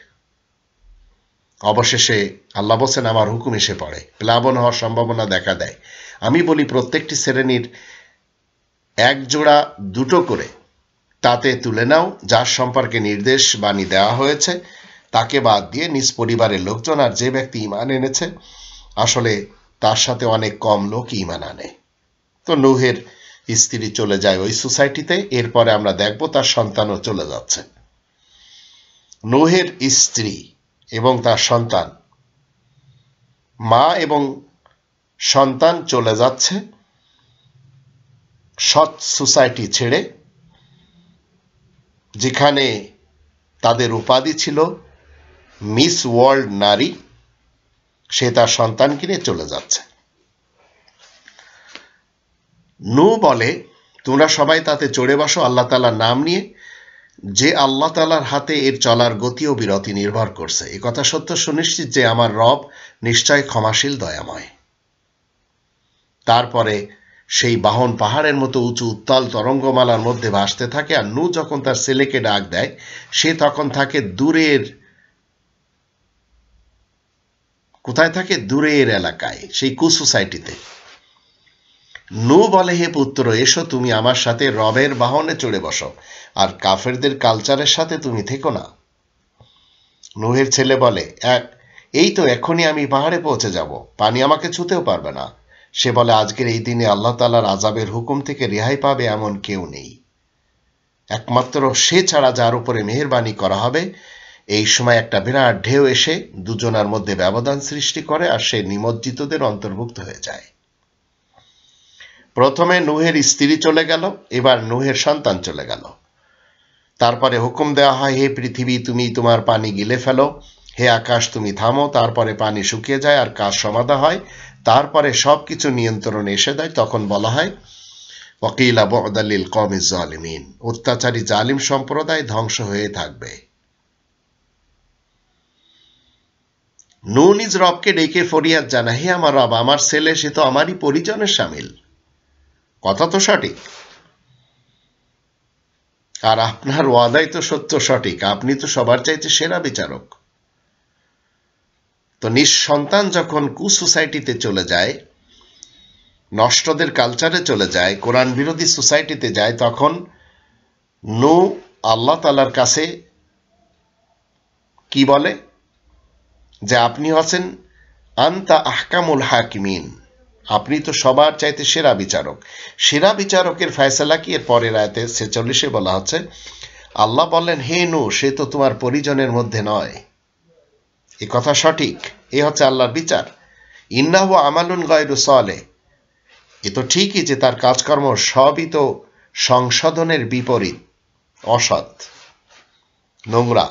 অবশেষে আল্লাহ বলেন, আমার হুকুম এসে পড়ে, প্লাবন হওয়ার সম্ভাবনা দেখা দেয়। আমি বলি, প্রত্যেকটি শ্রেণীর এক জোড়া দুটো করে তাতে তুলে নাও, যার সম্পর্কে নির্দেশ বাণী দেওয়া হয়েছে, তাকে বাদ দিয়ে নিজ পরিবারের লোকজন, আর যে ব্যক্তি ঈমান এনেছে আসলে তার সাথে অনেক কম লোক ঈমান আনে। তো নূহের স্ত্রী চলে যায় ওই সোসাইটিতে, এরপরে আমরা দেখব তার সন্তানও চলে যাচ্ছে। নূহের স্ত্রী এবং তার সন্তান, মা এবং সন্তান চলে যাচ্ছে সৎ সোসাইটি ছেড়ে, যেখানে তাদের উপাধি ছিল মিস ওয়ার্ল্ড নারী। সে তার সন্তানকে নিয়ে চলে যাচ্ছে। নূহ বলে, তোমরা সবাই তাতে চড়ে বসো আল্লাহ তাআলার নাম নিয়ে, যে আল্লাহ তাআলার হাতে এর চলার গতি ও বিরতি নির্ভর করছে। এ কথা সত্য সুনিশ্চিত যে আমার রব নিশ্চয় ক্ষমাশীল দয়াময়। তারপরে সেই বাহন পাহাড়ের মতো উঁচু উত্তাল তরঙ্গমালার মধ্যে ভাসতে থাকে, আর নূহ যখন তার ছেলেকে ডাক দেয়, সে তখন থাকে দূরের, কোথায় থাকে? দূরের এলাকায়, সেই সোসাইটিতে। নূহ বলে, হে পুত্র, এসো তুমি আমার সাথে রবের বাহনে চড়ে বসো, আর কাফেরদের কালচারের সাথে তুমি থেকো না। নূহের ছেলে বলে, এই তো এখনই আমি পাহাড়ে পৌঁছে যাব, পানি আমাকে ছুঁতেও পারবে না। সে বলে, আজকের এই দিনে আল্লাহ তাআলার আযাবের হুকুম থেকে রেহাই পাবে এমন কেউ নেই, একমাত্র সে ছাড়া যার উপরে মেহেরবানি করা হবে। এই সময় একটা বিরাট ঢেউ এসে দুজনার মধ্যে ব্যবধান সৃষ্টি করে, আর সে নিমজ্জিতদের অন্তর্ভুক্ত হয়ে যায়। প্রথমে নূহের স্ত্রী চলে গেল, এবার নূহের সন্তান চলে গেল। তারপরে হুকুম দেওয়া হয়, হে পৃথিবী তুমি তোমার পানি গিলে ফেলো, হে আকাশ তুমি থামো। তারপরে পানি শুকিয়ে যায় আর কাজ সমাধা হয়। তারপরে সবকিছু নিয়ন্ত্রণে এসে দেয়, তখন বলা হয় ওয়াকিলা বু'দাল লিল কওমিজ জালিমিন, অত্যাচারী জালিম সম্প্রদায় ধ্বংস হয়ে থাকবে। নূহ নিজ রবকে ডেকে ফরিয়াদ জানায়, হে আমার রব, আমার ছেলে সে তো আমারই পরিজনের শামিল। কথা তো সঠিক, আর আপনার ওয়াদাই তো সত্য সঠিক, আপনি তো সবার চাইতে সেরা বিচারক। তো নিঃসন্তান যখন কুসোসাইটিতে চলে যায়, নষ্টদের কালচারে চলে যায়, কোরআন বিরোধী সোসাইটিতে যায়, তখন নূহ আল্লাহ তাআলার কাছে কি বলে যে আপনি হচ্ছেন আনতা আহকামুল হাকিমিন, আপনি তো সবার চাইতে সেরা বিচারক। সেরা বিচারকের ফয়সালা কি? এর পরের আয়াতে 46-এ বলা হচ্ছে, আল্লাহ বললেন, হে নূহ, সে তো তোমার পরিজনের মধ্যে নয়। এ কথা সঠিক, এ হচ্ছে আল্লাহর বিচার। ইন্নাহু আমালুন গায়রু সালেহ, এ তো ঠিকই যে তার কাজকর্ম সবই তো সংশোধনের বিপরীত, অসৎ, নোংরা।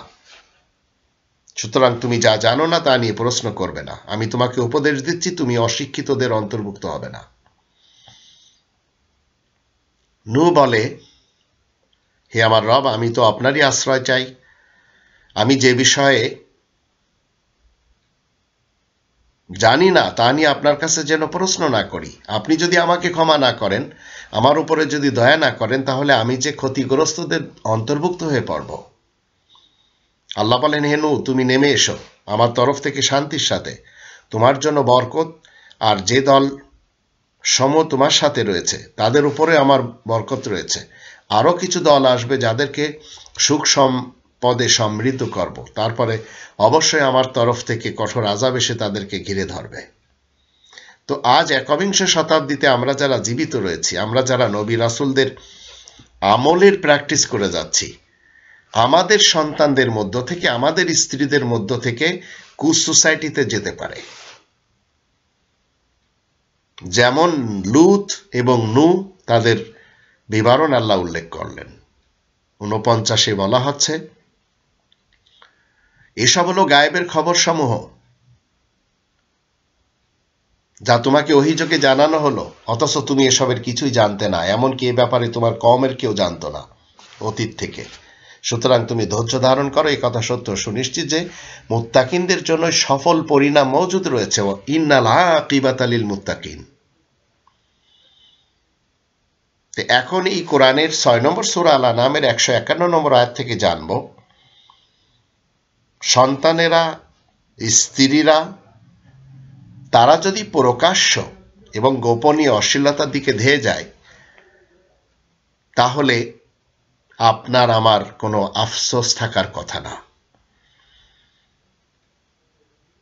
সুতরাং তুমি যা জানো না তা নিয়ে প্রশ্ন করবে না। আমি তোমাকে উপদেশ দিচ্ছি, তুমি অশিক্ষিতদের অন্তর্ভুক্ত হবে না। নূহ বলে, হে আমার রব, আমি তো আপনারই আশ্রয় চাই। আমি যে বিষয়ে জানি না তা নিয়ে আপনার কাছে যেন প্রশ্ন না করি। আপনি যদি আমাকে ক্ষমা না করেন, আমার উপরে যদি দয়া না করেন, তাহলে আমি যে ক্ষতিগ্রস্তদের অন্তর্ভুক্ত হয়ে পড়ব। আল্লাহ বলেন, হে নূহ, তুমি নেমে এসো আমার তরফ থেকে শান্তির সাথে, তোমার জন্য বরকত, আর যে দল সম তোমার সাথে রয়েছে তাদের উপরে আমার বরকত রয়েছে। আরো কিছু দল আসবে যাদেরকে সুখ সম্পদে সমৃদ্ধ করব, তারপরে অবশ্যই আমার তরফ থেকে কঠোর আযাব এসে তাদেরকে ঘিরে ধরবে। তো আজ একবিংশ শতাব্দীতে আমরা যারা জীবিত রয়েছি, আমরা যারা নবী রাসূলদের আমলের প্র্যাকটিস করে যাচ্ছি, আমাদের সন্তানদের মধ্য থেকে, আমাদের স্ত্রীদের মধ্য থেকে কুসোসাইটিতে যেতে পারে। যেমন লূত এবং নূহ, তাদের বিবরণ আল্লাহ উল্লেখ করলেন। 49-এ বলা হচ্ছে, এসব হলো গায়েবের খবর সমূহ যা তোমাকে ওহীযোগে জানানো হলো, অথচ তুমি এসবের কিছুই জানতে না, এমনকি এ ব্যাপারে তোমার কওমের কেউ জানতো না অতীত থেকে। সুতরাং তুমি ধৈর্য ধারণ করো, এই কথা সত্য সুনিশ্চিত যে মুত্তাকিনদের জন্য সফল পরিণাম মজুদ রয়েছে। ইন্নাল আকিবাতা লিল মুত্তাকিন। এখন এই কোরআনের 6 নম্বর সূরা আল আনআমের 151 নম্বর আয়াত থেকে জানব, সন্তানেরা, স্ত্রীরা, তারা যদি প্রকাশ্য এবং গোপনীয় অশ্লীলতার দিকে ধেয়ে যায়, তাহলে আপনার আমার কোনো আফসোস থাকার কথা না।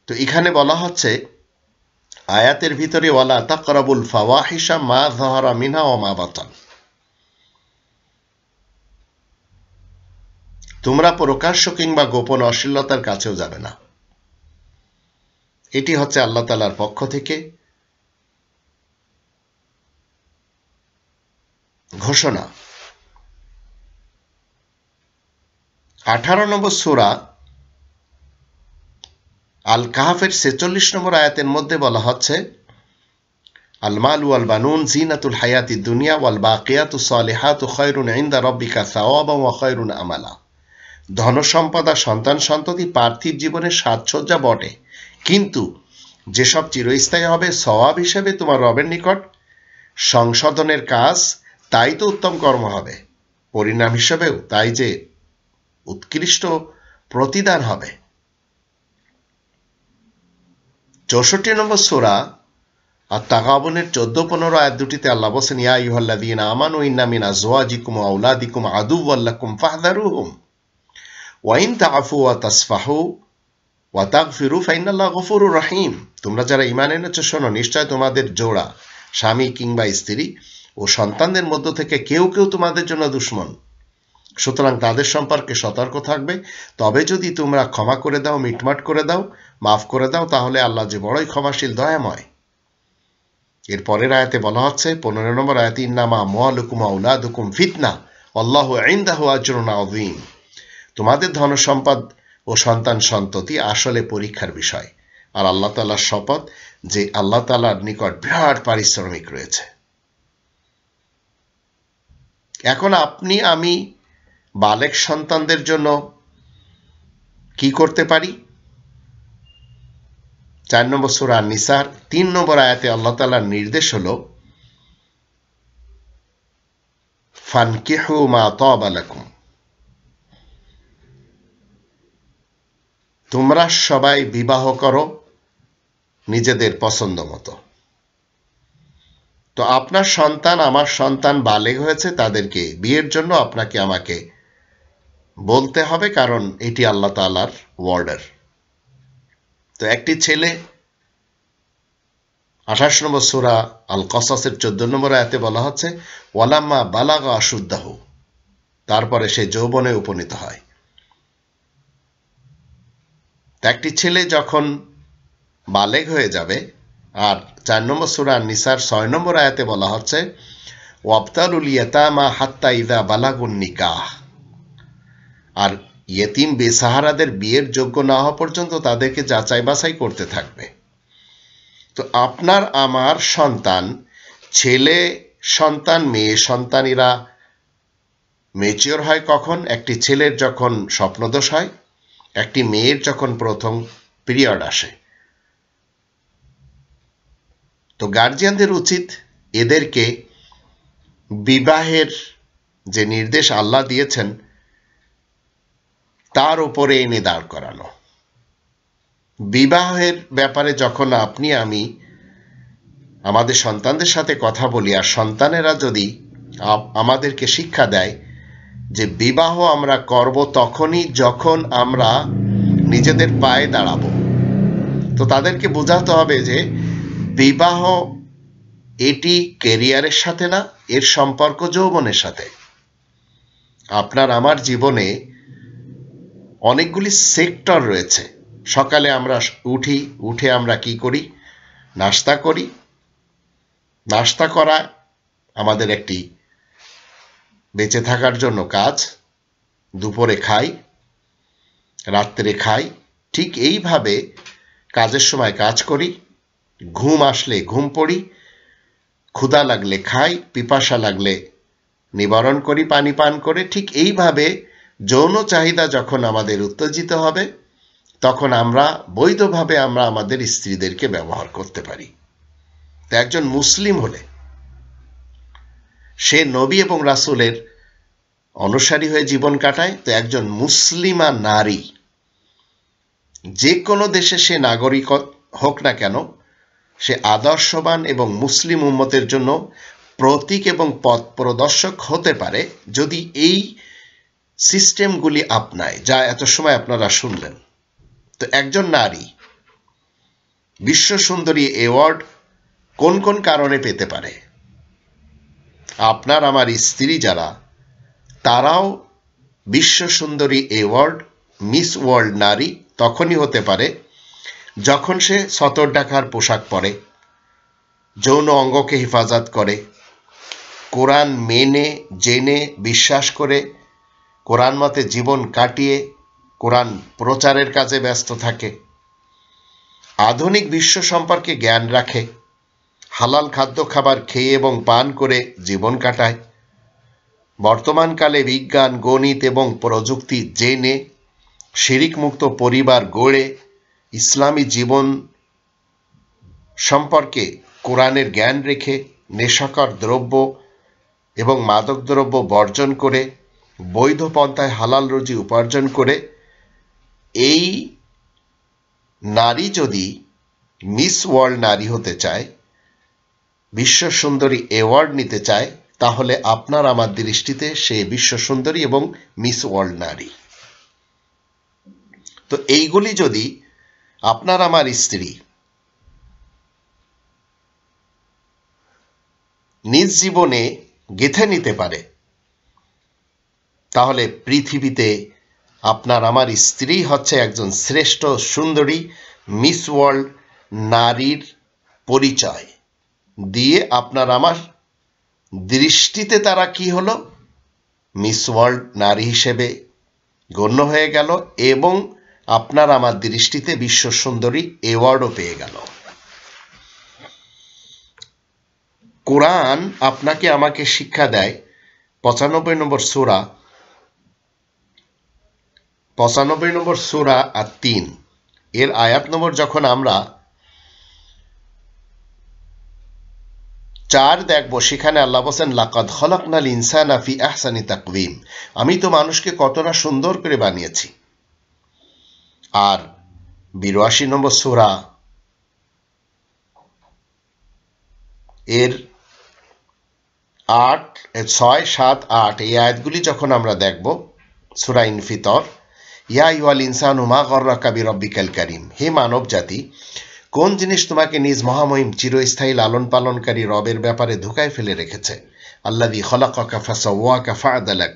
তো এখানে বলা হচ্ছে আয়াতের ভিতরে, ওয়ালা তাকরাবুল ফাওয়াহিশা মা যাহারা মিনহা ওয়া মা বাতান, তোমরা প্রকাশ্য কিংবা গোপন অশ্লীলতার কাছেও যাবে না। এটি হচ্ছে আল্লাহ তাআলার পক্ষ থেকে ঘোষণা। 18 নম্বর সূরা আল কাহফের 46 নম্বর আয়াতের মধ্যে বলা হচ্ছে, আল মাল ওয়াল বানুন জিনাতুল হায়াতিদ দুনিয়া ওয়াল বাকিয়াতুস সালিহাতু খায়রুন ইনদা রাব্বিকা সাওয়াবান ওয়া খায়রুন আমালা। ধন সম্পদ, সন্তান সন্ততি পার্থিব জীবনের সাজসজ্জা বটে, কিন্তু যেসব চিরস্থায়ী হবে সওয়াব হিসেবে তোমার রবের নিকট সংশোধনের কাজ, তাই তো উত্তম কর্ম হবে, পরিণাম হিসেবেও তাই যে উৎকৃষ্ট প্রতিদান হবে। 64 নম্বর সূরা আত-তাগাবুনের 14-15 আয়াত দুটিতে আল্লাহ বলেন, ইয়া আইয়ুহাল্লাযীনা আমানু ইন্না মিন আযওয়াজিকুম ওয়া আওলাদিকুম আদুওয়াল লাকুম ফাহযারুহুম ওয়া ইন তা'ফু ওয়া তাসফাহু ওয়া তাগফিরু ফাইন্নাল্লাহা গফুরুর রহিম। তোমরা যারা ঈমান এনেছো শোনো, নিশ্চয় তোমাদের জোড়া, স্বামী কিংবা স্ত্রী ও সন্তানদের মধ্য থেকে কেউ কেউ তোমাদের জন্য দুশমন, সুতরাং তাদের সম্পর্কে সতর্ক থাকবে। তবে যদি তোমরা ক্ষমা করে দাও, মিটমাট করে দাও, মাফ করে দাও, তাহলে আল্লাহ যে বড়ই ক্ষমাশীল, দয়াময়। এর পরের আয়াতে বলা হচ্ছে 15 নম্বর আয়াতে, ইন্নামা আমওয়ালুকুম ওয়া আওলাদুকুম ফিতনা ওয়াল্লাহু ইনদাহু আজরুন আযীম। তোমাদের ধন সম্পদ ও সন্তান সন্ততি আসলে পরীক্ষার বিষয়, আর আল্লাহ তাআলার শপথ, যে আল্লাহ তাআলার নিকট বিরাট পারিশ্রমিক রয়েছে। এখন আপনি আমি বালেক সন্তানদের জন্য কি করতে পারি? 4 নম্বর সূরা নিসার 3 নম্বর আয়াতে আল্লাহ তাআলার নির্দেশ হলো ফানকিহু মা তাবা লাকুম, তোমরা সবাই বিবাহ করো নিজেদের পছন্দ মতো। তো আপনার সন্তান আমার সন্তান বালেগ হয়েছে, তাদেরকে বিয়ের জন্য আপনাকে আমাকে বলতে হবে, কারণ এটি আল্লাহ তাআলার অর্ডার। তো একটি ছেলে 28 নম্বর সূরা আল কসাসের 14 নম্বর আয়াতে বলা হচ্ছে ওয়ালাম্মা বালাগা আশুদ্দাহু, তারপরে সে যৌবনে উপনীত হয়। একটি ছেলে যখন বালেগ হয়ে যাবে, আর 4 নম্বর সূরা নিসার 6 নম্বর আয়াতে বলা হচ্ছে ওয়াবতালুল ইয়াতামা হাত্তা ইযা বালাগুন নিকাহ, আর ইয়েতিম বেসাহারাদের বিয়ের যোগ্য না হওয়া পর্যন্ত তাদেরকে যাচাই বাছাই করতে থাকবে। তো আপনার আমার সন্তান, ছেলে সন্তান মেয়ে সন্তানেরা ম্যাচিওর হয় কখন? একটি ছেলের যখন স্বপ্নদোষ হয়, একটি মেয়ের যখন প্রথম পিরিয়ড আসে। তো গার্জিয়ানদের উচিত এদেরকে বিবাহের যে নির্দেশ আল্লাহ দিয়েছেন তার উপরে এনে দাঁড় করানো। বিবাহের ব্যাপারে যখন আপনি আমি আমাদের সন্তানদের সাথে কথা বলি, আর সন্তানেরা যদি আমাদেরকে শিক্ষা দেয় যে বিবাহ আমরা করব তখনই যখন আমরা নিজেদের পায়ে দাঁড়াবো, তো তাদেরকে বোঝাতে হবে যে বিবাহ এটি ক্যারিয়ারের সাথে না, এর সম্পর্ক যৌবনের সাথে। আপনার আমার জীবনে অনেকগুলি সেক্টর রয়েছে। সকালে আমরা উঠে আমরা কি করি? নাস্তা করি। নাস্তা করা আমাদের একটি বেঁচে থাকার জন্য কাজ। দুপুরে খাই, রাত্রে খাই। ঠিক এইভাবে কাজের সময় কাজ করি, ঘুম আসলে ঘুম পড়ি, ক্ষুধা লাগলে খাই, পিপাসা লাগলে নিবারণ করি পানি পান করে। ঠিক এইভাবে যৌন চাহিদা যখন আমাদের উত্তেজিত হবে তখন আমরা বৈধভাবে আমরা আমাদের স্ত্রীদেরকে ব্যবহার করতে পারি। তো একজন মুসলিম হলে সে নবী এবং রাসূলের অনুসারী হয়ে জীবন কাটায়। তো একজন মুসলিমা নারী যে কোনো দেশে সে নাগরিক হোক না কেন, সে আদর্শবান এবং মুসলিম উম্মতের জন্য প্রতীক এবং পথ প্রদর্শক হতে পারে যদি এই সিস্টেমগুলি আপনায়, যা এত সময় আপনারা শুনলেন। তো একজন নারী বিশ্ব সুন্দরী অ্যাওয়ার্ড কোন কোন কারণে পেতে পারে? আপনার আমার স্ত্রী যারা, তারাও বিশ্ব সুন্দরী অ্যাওয়ার্ড মিস ওয়ার্ল্ড নারী তখনই হতে পারে যখন সে সতর ঢাকার পোশাক পরে, যৌন অঙ্গকে হেফাজত করে, কোরআন মেনে জেনে বিশ্বাস করে, কোরআন মতে জীবন কাটিয়ে কোরআন প্রচারের কাজে ব্যস্ত থাকে, আধুনিক বিশ্ব সম্পর্কে জ্ঞান রাখে, হালাল খাদ্য খাবার খেয়ে এবং পান করে জীবন কাটায়, বর্তমানকালে বিজ্ঞান গণিত এবং প্রযুক্তি জেনে শিরিক মুক্ত পরিবার গড়ে ইসলামী জীবন সম্পর্কে কোরআনের জ্ঞান রেখে নেশাকর দ্রব্য এবং মাদক দ্রব্য বর্জন করে বৈধ পন্থায় হালাল রুজি উপার্জন করে, এই নারী যদি মিস ওয়ার্ল্ড নারী হতে চায়, বিশ্ব সুন্দরী অ্যাওয়ার্ড নিতে চায়, তাহলে আপনার আমার দৃষ্টিতে সে বিশ্ব সুন্দরী এবং মিস ওয়ার্ল্ড নারী। তো এইগুলি যদি আপনার আমার স্ত্রী নিজ জীবনে গেঁথে নিতে পারে, তাহলে পৃথিবীতে আপনার আমার স্ত্রী হচ্ছে একজন শ্রেষ্ঠ সুন্দরী মিস ওয়ার্ল্ড নারীর পরিচয় দিয়ে আপনার আমার দৃষ্টিতে তারা কি হলো? মিস ওয়ার্ল্ড নারী হিসেবে গণ্য হয়ে গেল এবং আপনার আমার দৃষ্টিতে বিশ্ব সুন্দরী অ্যাওয়ার্ডও পেয়ে গেল। কোরআন আপনাকে আমাকে শিক্ষা দেয় 95 নম্বর সূরা 3 এর আয়াত নম্বর যখন আমরা 4 দেখব, সেখানে আল্লাহ বলেন লাকাদ খলাকনাল ইনসানা ফি আহসানি তাকওয়িম, আমি তো মানুষকে কতটা সুন্দর করে বানিয়েছি। আর 82 নম্বর সূরা এর 6, 7, 8 এই আয়াতগুলি যখন আমরা দেখব, সূরা ইনফিতর, ইয়া আইয়ুহাল ইনসানু মা গররাকা বিরব্বিকাল কারীম, হে মানব জাতি, কোন জিনিস তোমাকে নিজ মহামহিম চিরস্থায়ী লালন পালনকারী রবের ব্যাপারে ধোঁকায় ফেলে রেখেছে? আল্লাযী খলাকাকা ফাসাওয়াকা ফাআদালাক,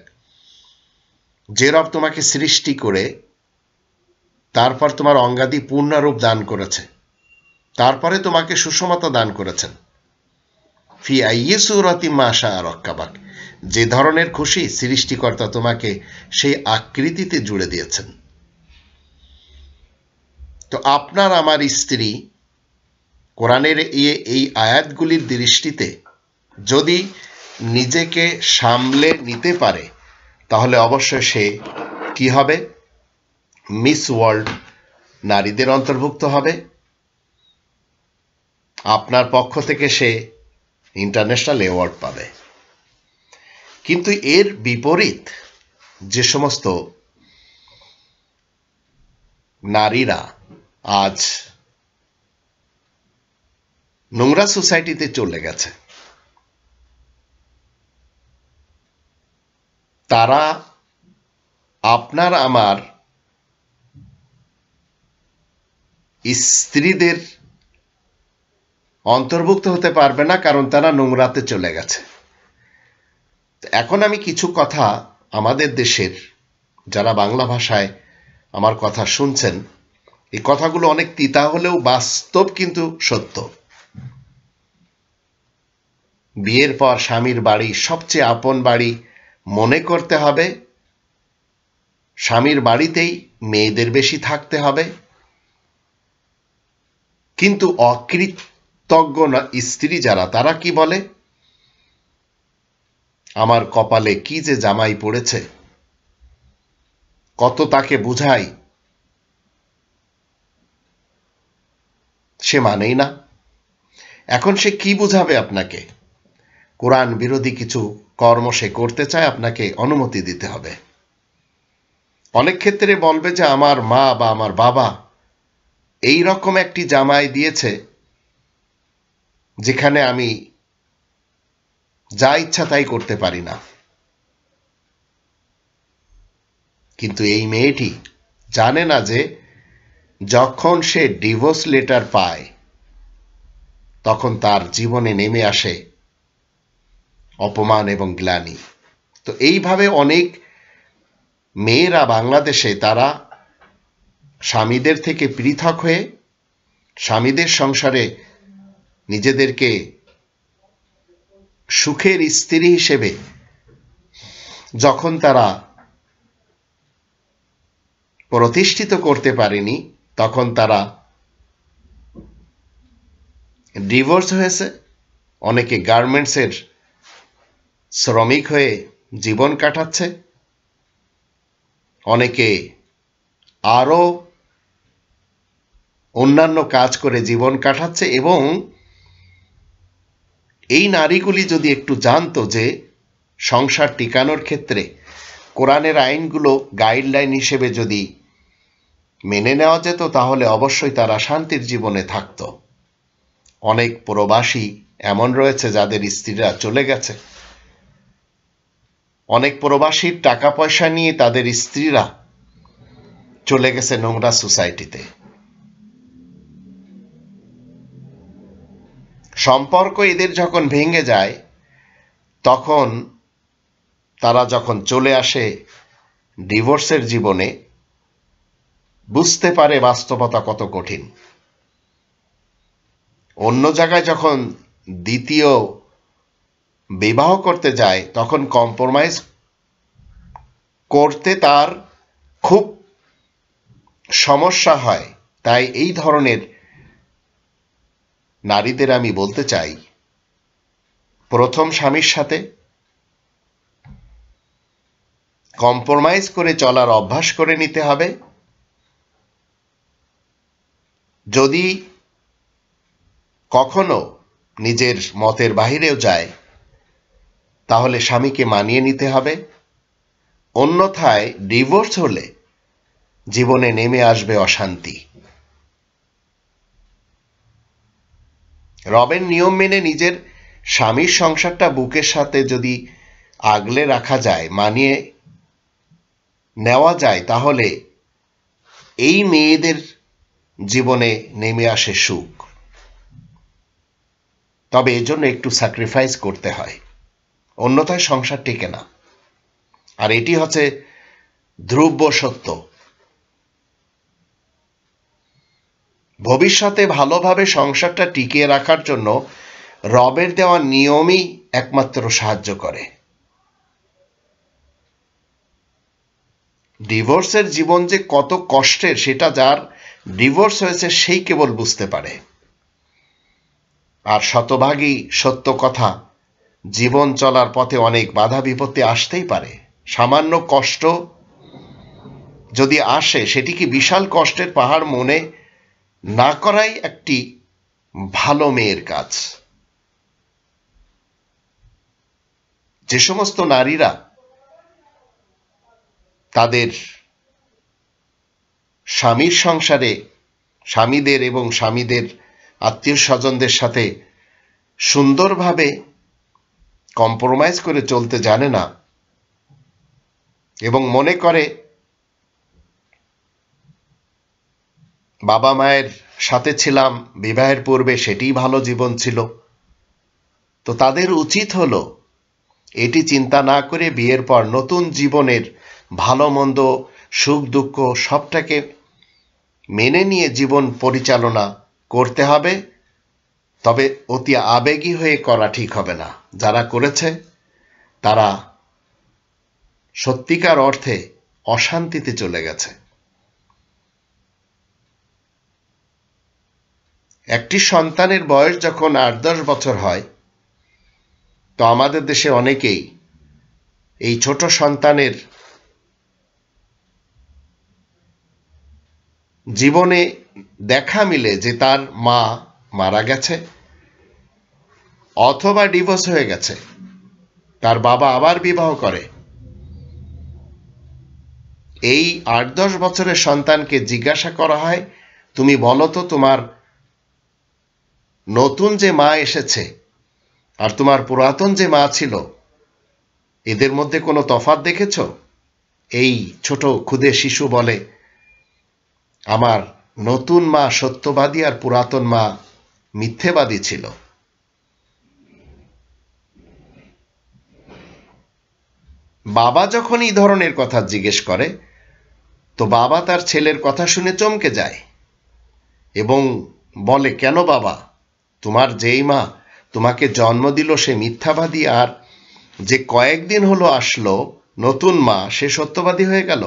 যে রব তোমাকে সৃষ্টি করে তারপর তোমার অঙ্গাদি পূর্ণরূপ দান করেছে, তারপরে তোমাকে সুষমতা দান করেছেন। ফি আইয়ি সূরাতিন মা শাআ রাক্কাবাক, যে ধরনের খুশি সৃষ্টিকর্তা তোমাকে সেই আকৃতিতে জুড়ে দিয়েছেন। তো আপনার আমার স্ত্রী কোরআনের এই আয়াতগুলির দৃষ্টিতে যদি নিজেকে সামলে নিতে পারে, তাহলে অবশ্যই সে কি হবে? মিস ওয়ার্ল্ড নারীদের অন্তর্ভুক্ত হবে। আপনার পক্ষ থেকে সে ইন্টারন্যাশনাল অ্যাওয়ার্ড পাবে। কিন্তু এর বিপরীত যে সমস্ত নারীরা আজ নোংরা সোসাইটিতে চলে গেছে, তারা আপনার আমার স্ত্রীদের অন্তর্ভুক্ত হতে পারবে না, কারণ তারা নোংরাতে চলে গেছে। এখন আমি কিছু কথা আমাদের দেশের যারা বাংলা ভাষায় আমার কথা শুনছেন, এই কথাগুলো অনেক তিতা হলেও বাস্তব কিন্তু সত্য। বিয়ের পর স্বামীর বাড়ি সবচেয়ে আপন বাড়ি মনে করতে হবে, স্বামীর বাড়িতেই মেয়েদের বেশি থাকতে হবে। কিন্তু অকৃতজ্ঞ স্ত্রী যারা, তারা কি বলে? আমার কপালে কি যে জামাই পড়েছে, কত তাকে বুঝাই সে মানেই না। এখন সে কি বুঝাবে আপনাকে? কোরআন বিরোধী কিছু কর্ম সে করতে চায়, আপনাকে অনুমতি দিতে হবে। অনেক ক্ষেত্রে বলবে যে আমার মা বা আমার বাবা এই রকম একটি জামাই দিয়েছে যেখানে আমি যা ইচ্ছা তাই করতে পারি না। কিন্তু এই মেয়েটি জানে না যে যখন সে ডিভোর্স লেটার পায়, তখন তার জীবনে নেমে আসে অপমান এবং গ্লানি। তো এইভাবে অনেক মেয়েরা বাংলাদেশে তারা স্বামীদের থেকে পৃথক হয়ে স্বামীদের সংসারে নিজেদেরকে সুখের স্ত্রী হিসেবে যখন তারা প্রতিষ্ঠিত করতে পারেনি, তখন তারা ডিভোর্স হয়েছে। অনেকে গার্মেন্টসের শ্রমিক হয়ে জীবন কাটাচ্ছে, অনেকে আরো অন্যান্য কাজ করে জীবন কাটাচ্ছে। এবং এই নারীগুলি যদি একটু জানতো যে সংসার টিকানোর ক্ষেত্রে কোরআনের আইনগুলো গাইডলাইন হিসেবে যদি মেনে নেওয়া যেত, তাহলে অবশ্যই তারা শান্তির জীবনে থাকত। অনেক প্রবাসী এমন রয়েছে যাদের স্ত্রীরা চলে গেছে, অনেক প্রবাসীর টাকা পয়সা নিয়ে তাদের স্ত্রীরা চলে গেছে নোংরা সোসাইটিতে। সম্পর্ক এদের যখন ভেঙে যায়, তখন তারা যখন চলে আসে ডিভোর্সের জীবনে, বুঝতে পারে বাস্তবতা কত কঠিন। অন্য জায়গায় যখন দ্বিতীয় বিবাহ করতে যায়, তখন কম্প্রোমাইজ করতে তার খুব সমস্যা হয়। তাই এই ধরনের নারীদের আমি বলতে চাই, প্রথম স্বামীর সাথে কম্প্রোমাইজ করে চলার অভ্যাস করে নিতে হবে। যদি কখনো নিজের মতের বাহিরেও যায় তাহলে স্বামীকে মানিয়ে নিতে হবে, অন্যথায় ডিভোর্স হলে জীবনে নেমে আসবে অশান্তি। রবের নিয়ম মেনে নিজের স্বামীর সংসারটা বুকের সাথে যদি আগলে রাখা যায়, মানিয়ে নেওয়া যায়, তাহলে এই মেয়েদের জীবনে নেমে আসে সুখ। তবে এজন্য একটু স্যাক্রিফাইস করতে হয়, অন্যথায় সংসার টিকে না। আর এটি হচ্ছে ধ্রুব সত্য। ভবিষ্যতে ভালোভাবে সংসারটা টিকিয়ে রাখার জন্য রবের দেওয়া নিয়মই একমাত্র সাহায্য করে। ডিভোর্সের জীবন যে কত কষ্টের সেটা যার ডিভোর্স হয়েছে সেই কেবল বুঝতে পারে। আর শতভাগই সত্য কথা, জীবন চলার পথে অনেক বাধা বিপত্তি আসতেই পারে। সামান্য কষ্ট যদি আসে সেটিকে বিশাল কষ্টের পাহাড় মনে না করাই একটি ভালো মেয়ের কাজ। যে সমস্ত নারীরা তাদের স্বামীর সংসারে স্বামীদের এবং স্বামীদের আত্মীয় স্বজনদের সাথে সুন্দরভাবে কম্প্রোমাইজ করে চলতে জানে না এবং মনে করে বাবা মায়ের সাথে ছিলাম বিবাহের পূর্বে, সেটিই ভালো জীবন ছিল, তো তাদের উচিত হলো এটি চিন্তা না করে বিয়ের পর নতুন জীবনের ভালো মন্দ সুখ দুঃখ সবটাকে মেনে নিয়ে জীবন পরিচালনা করতে হবে। তবে অতি আবেগী হয়ে করা ঠিক হবে না। যারা করেছে তারা সত্যিকার অর্থে অশান্তিতে চলে গেছে। একটি সন্তানের বয়স যখন 8-10 বছর হয়, তো আমাদের দেশে অনেকেই এই ছোট সন্তানের জীবনে দেখা মিলে যে তার মা মারা গেছে অথবা ডিভোর্স হয়ে গেছে, তার বাবা আবার বিবাহ করে। এই 8-10 বছরের সন্তানকে জিজ্ঞাসা করা হয়, তুমি বলো তো তোমার নতুন যে মা এসেছে আর তোমার পুরাতন যে মা ছিল, এদের মধ্যে কোনো তফাৎ দেখেছ? এই ছোট ক্ষুদে শিশু বলে, আমার নতুন মা সত্যবাদী আর পুরাতন মা মিথ্যেবাদী ছিল। বাবা যখন এই ধরনের কথা জিজ্ঞেস করে, তো বাবা তার ছেলের কথা শুনে চমকে যায় এবং বলে, কেন বাবা, তোমার যেই মা তোমাকে জন্ম দিল সে মিথ্যাবাদী, আর যে কয়েকদিন হলো আসলো নতুন মা সে সত্যবাদী হয়ে গেল?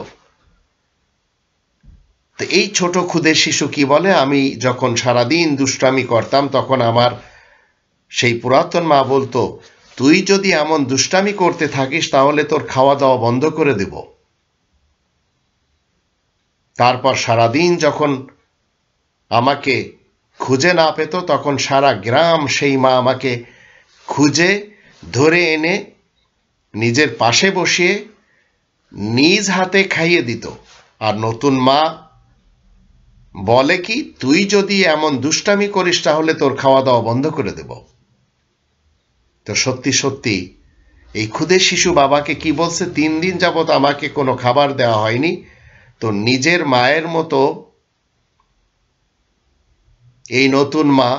তো এই ছোট ক্ষুদে শিশু কি বলে, আমি যখন সারাদিন দুষ্টামি করতাম তখন আমার সেই পুরাতন মা বলতো, তুই যদি এমন দুষ্টামি করতে থাকিস তাহলে তোর খাওয়া দাওয়া বন্ধ করে দেব। তারপর সারাদিন যখন আমাকে খুঁজে না পেত তখন সারা গ্রাম সেই মা আমাকে খুঁজে ধরে এনে নিজের পাশে বসিয়ে নিজ হাতে খাইয়ে দিত। আর নতুন মা বলে কি, তুই যদি এমন দুষ্টামি করিস তাহলে তোর খাওয়া দাওয়া বন্ধ করে দেব। তো সত্যি সত্যি এই ক্ষুদে শিশু বাবাকে কি বলছে, 3 দিন যাবত আমাকে কোনো খাবার দেওয়া হয়নি। তো নিজের মায়ের মতো এই নতুন মা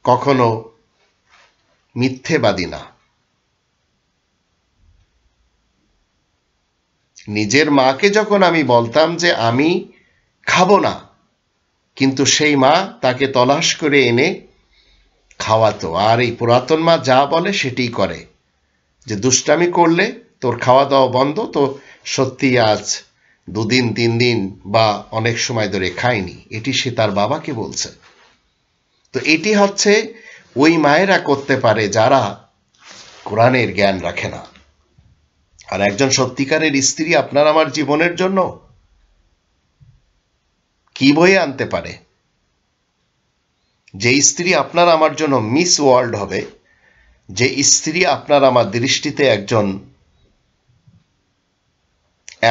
কখনো মিথ্যেবাদী না। নিজের মাকে যখন আমি বলতাম যে আমি খাবো না, কিন্তু সেই মা তাকে তলাশ করে এনে খাওয়াতো। আর এই পুরাতন মা যা বলে সেটাই করে, যে দুষ্টামি করলে তোর খাওয়া দাওয়া বন্ধ। তো সত্যি আজ 2 দিন 3 দিন বা অনেক সময় ধরে খায়নি, এটি সে তার বাবাকে বলছে। তো এটি হচ্ছে ওই মায়েরা করতে পারে যারা কোরআনের জ্ঞান রাখে না। আর একজন সত্যিকারের স্ত্রী আপনার আমার জীবনের জন্য কি বয়ে আনতে পারে? যে স্ত্রী আপনার আমার জন্য মিস ওয়ার্ল্ড হবে, যে স্ত্রী আপনার আমার দৃষ্টিতে একজন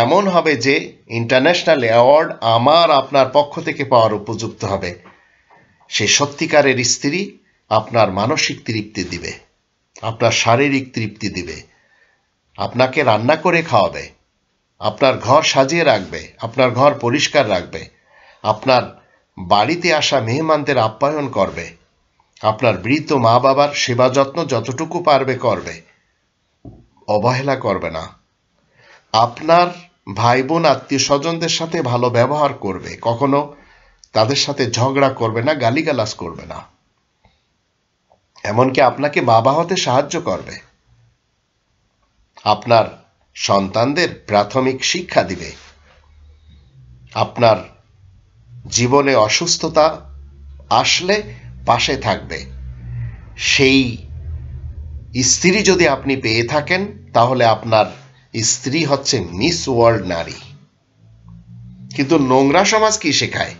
এমন হবে যে ইন্টারন্যাশনাল অ্যাওয়ার্ড আমার আপনার পক্ষ থেকে পাওয়ার উপযুক্ত হবে, সে সত্যিকারের স্ত্রী আপনার মানসিক তৃপ্তি দিবে, আপনার শারীরিক তৃপ্তি দিবে, আপনাকে রান্না করে খাওয়াবে, আপনার ঘর সাজিয়ে রাখবে, আপনার ঘর পরিষ্কার রাখবে, আপনার বাড়িতে আসা মেহমানদের আপ্যায়ন করবে, আপনার বৃদ্ধ মা বাবার সেবা যত্ন যতটুকু পারবে করবে, অবহেলা করবে না, আপনার ভাই বোন আত্মীয় স্বজনদের সাথে ভালো ব্যবহার করবে, কখনো তাদের সাথে ঝগড়া করবে না, গালিগালাজ করবে না, এমনকি আপনাকে বাবা হতে সাহায্য করবে, আপনার সন্তানদের প্রাথমিক শিক্ষা দিবে, আপনার জীবনে অসুস্থতা আসলে পাশে থাকবে। সেই স্ত্রী যদি আপনি পেয়ে থাকেন তাহলে আপনার স্ত্রী হচ্ছে মিস ওয়ার্ল্ড নারী। কিন্তু নোংরা সমাজ কি শেখায়?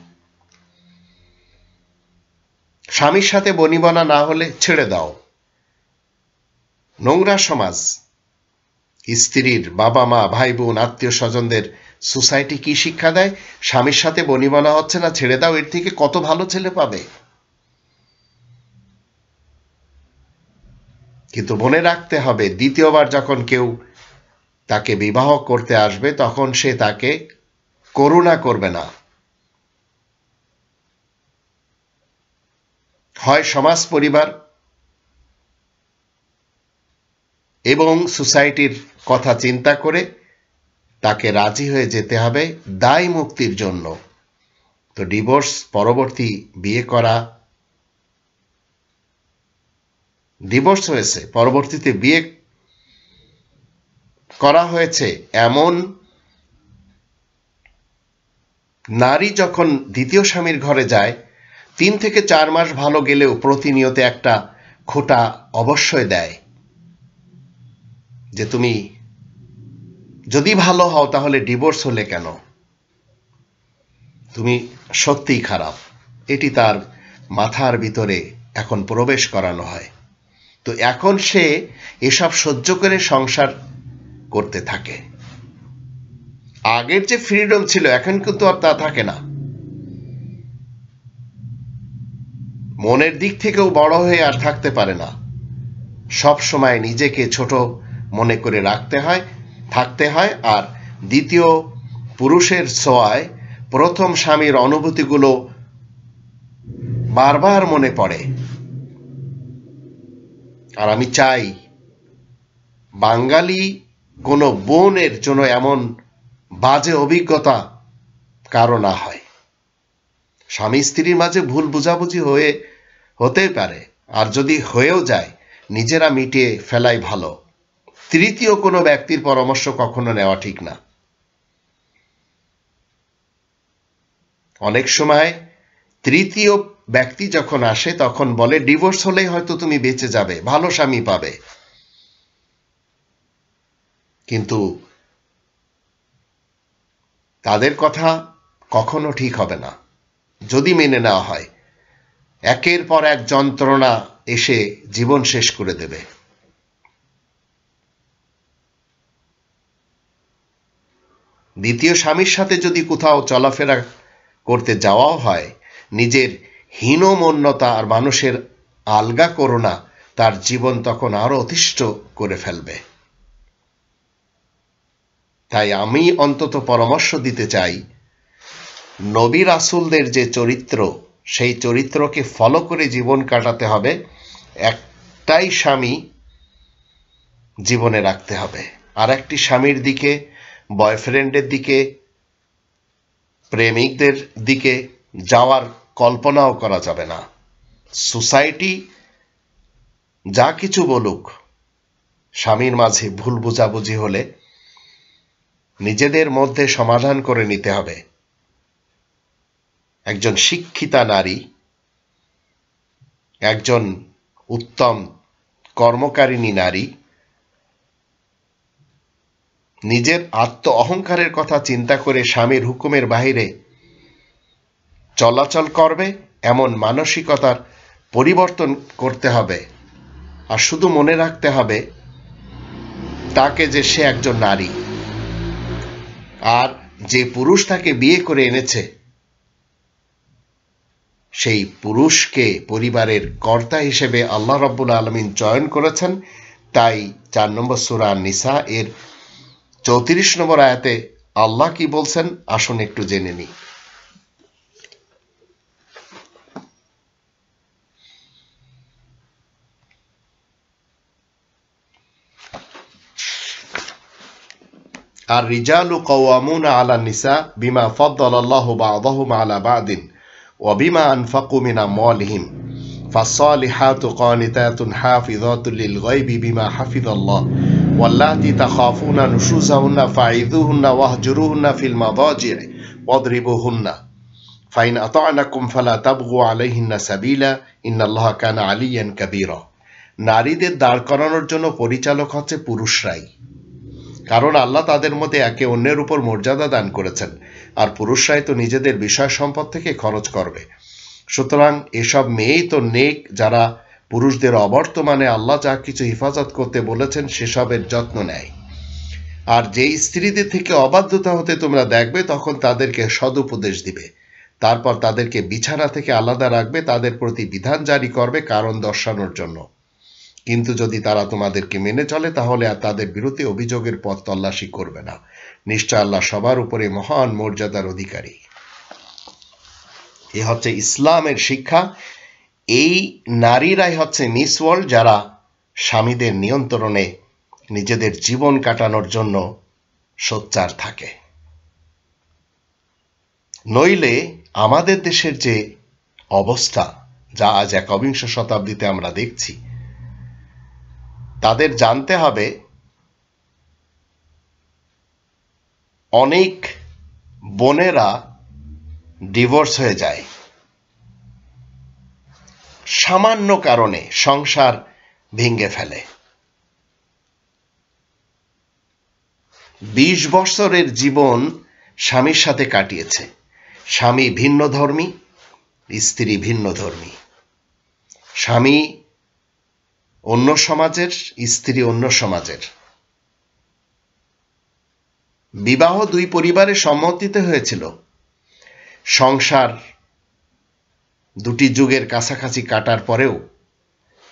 স্বামীর সাথে বনিবনা না হলে ছেড়ে দাও। নোংরা সমাজ স্ত্রীর বাবা মা ভাই বোন আত্মীয় স্বজনদের সোসাইটি কি শিক্ষা দেয়? স্বামীর সাথে বনিবনা হচ্ছে না, ছেড়ে দাও, এর থেকে কত ভালো ছেলে পাবে। কিন্তু মনে রাখতে হবে, দ্বিতীয়বার যখন কেউ তাকে বিবাহ করতে আসবে তখন সে তাকে করুণা করবে না। হয় সমাজ পরিবার এবং সোসাইটির কথা চিন্তা করে তাকে রাজি হয়ে যেতে হবে দায় মুক্তির জন্য। তো ডিভোর্স পরবর্তী বিয়ে করা, ডিভোর্স হয়েছে পরবর্তীতে বিয়ে করা হয়েছে এমন নারী যখন দ্বিতীয় স্বামীর ঘরে যায় 3 থেকে 4 মাস ভালো গেলেও প্রতিনিয়ত একটা খোঁটা অবশ্যই দেয় যে তুমি যদি ভালো হও তাহলে ডিভোর্স হলে কেন, তুমি সত্যিই খারাপ। এটি তার মাথার ভিতরে এখন প্রবেশ করানো হয়। তো এখন সে এসব সহ্য করে সংসার করতে থাকে। আগের যে ফ্রিডম ছিল এখন কিন্তু আর তা থাকে না। মনের দিক থেকেও বড় হয়ে আর থাকতে পারে না। সব সময় নিজেকে ছোট মনে করে থাকতে হয়। আর দ্বিতীয় পুরুষের ছোঁয়ায় প্রথম স্বামীর অনুভূতিগুলো বারবার মনে পড়ে। আর আমি চাই বাঙালি কোনো বোনের জন্য এমন বাজে অভিজ্ঞতা কারো না হয়। স্বামী স্ত্রীর মাঝে ভুল বুঝাবুঝি হতেই পারে, আর যদি হয়েও যায় নিজেরা মিটিয়ে ফেলাই ভালো। তৃতীয় কোনো ব্যক্তির পরামর্শ কখনো নেওয়া ঠিক না। অনেক সময় তৃতীয় ব্যক্তি যখন আসে তখন বলে ডিভোর্স হলেই হয়তো তুমি বেঁচে যাবে, ভালো স্বামী পাবে। কিন্তু তাদের কথা কখনো ঠিক হবে না যদি মেনে নেওয়া হয়। একের পর এক যন্ত্রণা এসে জীবন শেষ করে দেবে। দ্বিতীয় স্বামীর সাথে যদি কোথাও চলাফেরা করতে যাওয়াও হয়, নিজের হীনমন্যতা আর মানুষের আলগা করোনা তার জীবন তখন আরো অতিষ্ঠ করে ফেলবে। তাই আমি অন্তত পরামর্শ দিতে চাই, নবী রাসূলদের যে চরিত্র, সেই চরিত্রকে ফলো করে জীবন কাটাতে হবে। একটাই স্বামী জীবনে রাখতে হবে। আর একটি স্বামীর দিকে, বয়ফ্রেন্ডের দিকে, প্রেমিকদের দিকে যাওয়ার কল্পনাও করা যাবে না। সোসাইটি যা কিছু বলুক, স্বামীর মাঝে ভুল বোঝাবুঝি হলে নিজেদের মধ্যে সমাধান করে নিতে হবে। একজন শিক্ষিতা নারী, একজন উত্তম কর্মকারিণী নারী নিজের আত্ম অহংকারের কথা চিন্তা করে স্বামীর হুকুমের বাইরে চলাচল করবে, এমন মানসিকতার পরিবর্তন করতে হবে। আর শুধু মনে রাখতে হবে তাকে যে সে একজন নারী, আর যে পুরুষ তাকে বিয়ে করে এনেছে সেই পুরুষকে পরিবারের কর্তা হিসেবে আল্লাহ রাব্বুল আলামিন চয়ন করেছেন। তাই 4 নম্বর সূরা নিসা এর 34 নম্বর আয়াতে আল্লাহ কি বলছেন আসুন একটু জেনে নিই। আর রিজালু কাওয়ামুনা আলা নিসা বিমা ফাদ্দালাল্লাহু বা'দাহুম আলা বা'দিন ওয়া বিমা আনফাকু মিন আমওয়ালিহিম فالصالحات قانتات حافظات للغيب بما حفظ الله واللاتي تخافون نشوزهن فعظوهن واهجروهن في المضاجع واضربوهن فإن أطعنكم فلا تبغوا عليهن سبيلا إن الله كان عليا كبيرا। নারীদের দাঁড় করানোর জন্য পরিচালক হচ্ছে পুরুষরাই, কারণ আল্লাহ তাদের মধ্যে একে অন্যের উপর মর্যাদা দান করেছেন, আর পুরুষরাই তো নিজেদের বিষয় সম্পদ থেকে খরচ করবে। সুতরাং এসব মেয়েই তো নেক যারা পুরুষদের অবর্তমানে আল্লাহ যা কিছু হেফাজত করতে বলেছেন সেসবের যত্ন নেয়। আর যে স্ত্রীদের থেকে অবাধ্যতা হতে তোমরা দেখবে তখন তাদেরকে সদুপদেশ দিবে, তারপর তাদেরকে বিছানা থেকে আলাদা রাখবে, তাদের প্রতি বিধান জারি করবে কারণ দর্শানোর জন্য। কিন্তু যদি তারা তোমাদেরকে মেনে চলে তাহলে আর তাদের বিরুদ্ধে অভিযোগের পথ তল্লাশি করবে না। নিশ্চয় আল্লাহ সবার উপরে মহান মর্যাদার অধিকারী। এ হচ্ছে ইসলামের শিক্ষা। এই নারীরাই হচ্ছে মিস ওয়ার্ল্ড, যারা স্বামীদের নিয়ন্ত্রণে নিজেদের জীবন কাটানোর জন্য সোচ্চার থাকে। নইলে আমাদের দেশের যে অবস্থা, যা আজ 21 শতাব্দীতে আমরা দেখছি, তাদের জানতে হবে অনেক বোনেরা ডিভোর্স হয়ে যায় সামান্য কারণে, সংসার ভেঙে ফেলে। 20 বছরের জীবন স্বামীর সাথে কাটিয়েছে, স্বামী ভিন্ন ধর্মী, স্ত্রী ভিন্ন ধর্মী, স্বামী অন্য সমাজের, স্ত্রী অন্য সমাজের। বিবাহ দুই পরিবারের সম্মতিতে হয়েছিল। সংসার দুটি যুগের কাছাকাছি কাটার পরেও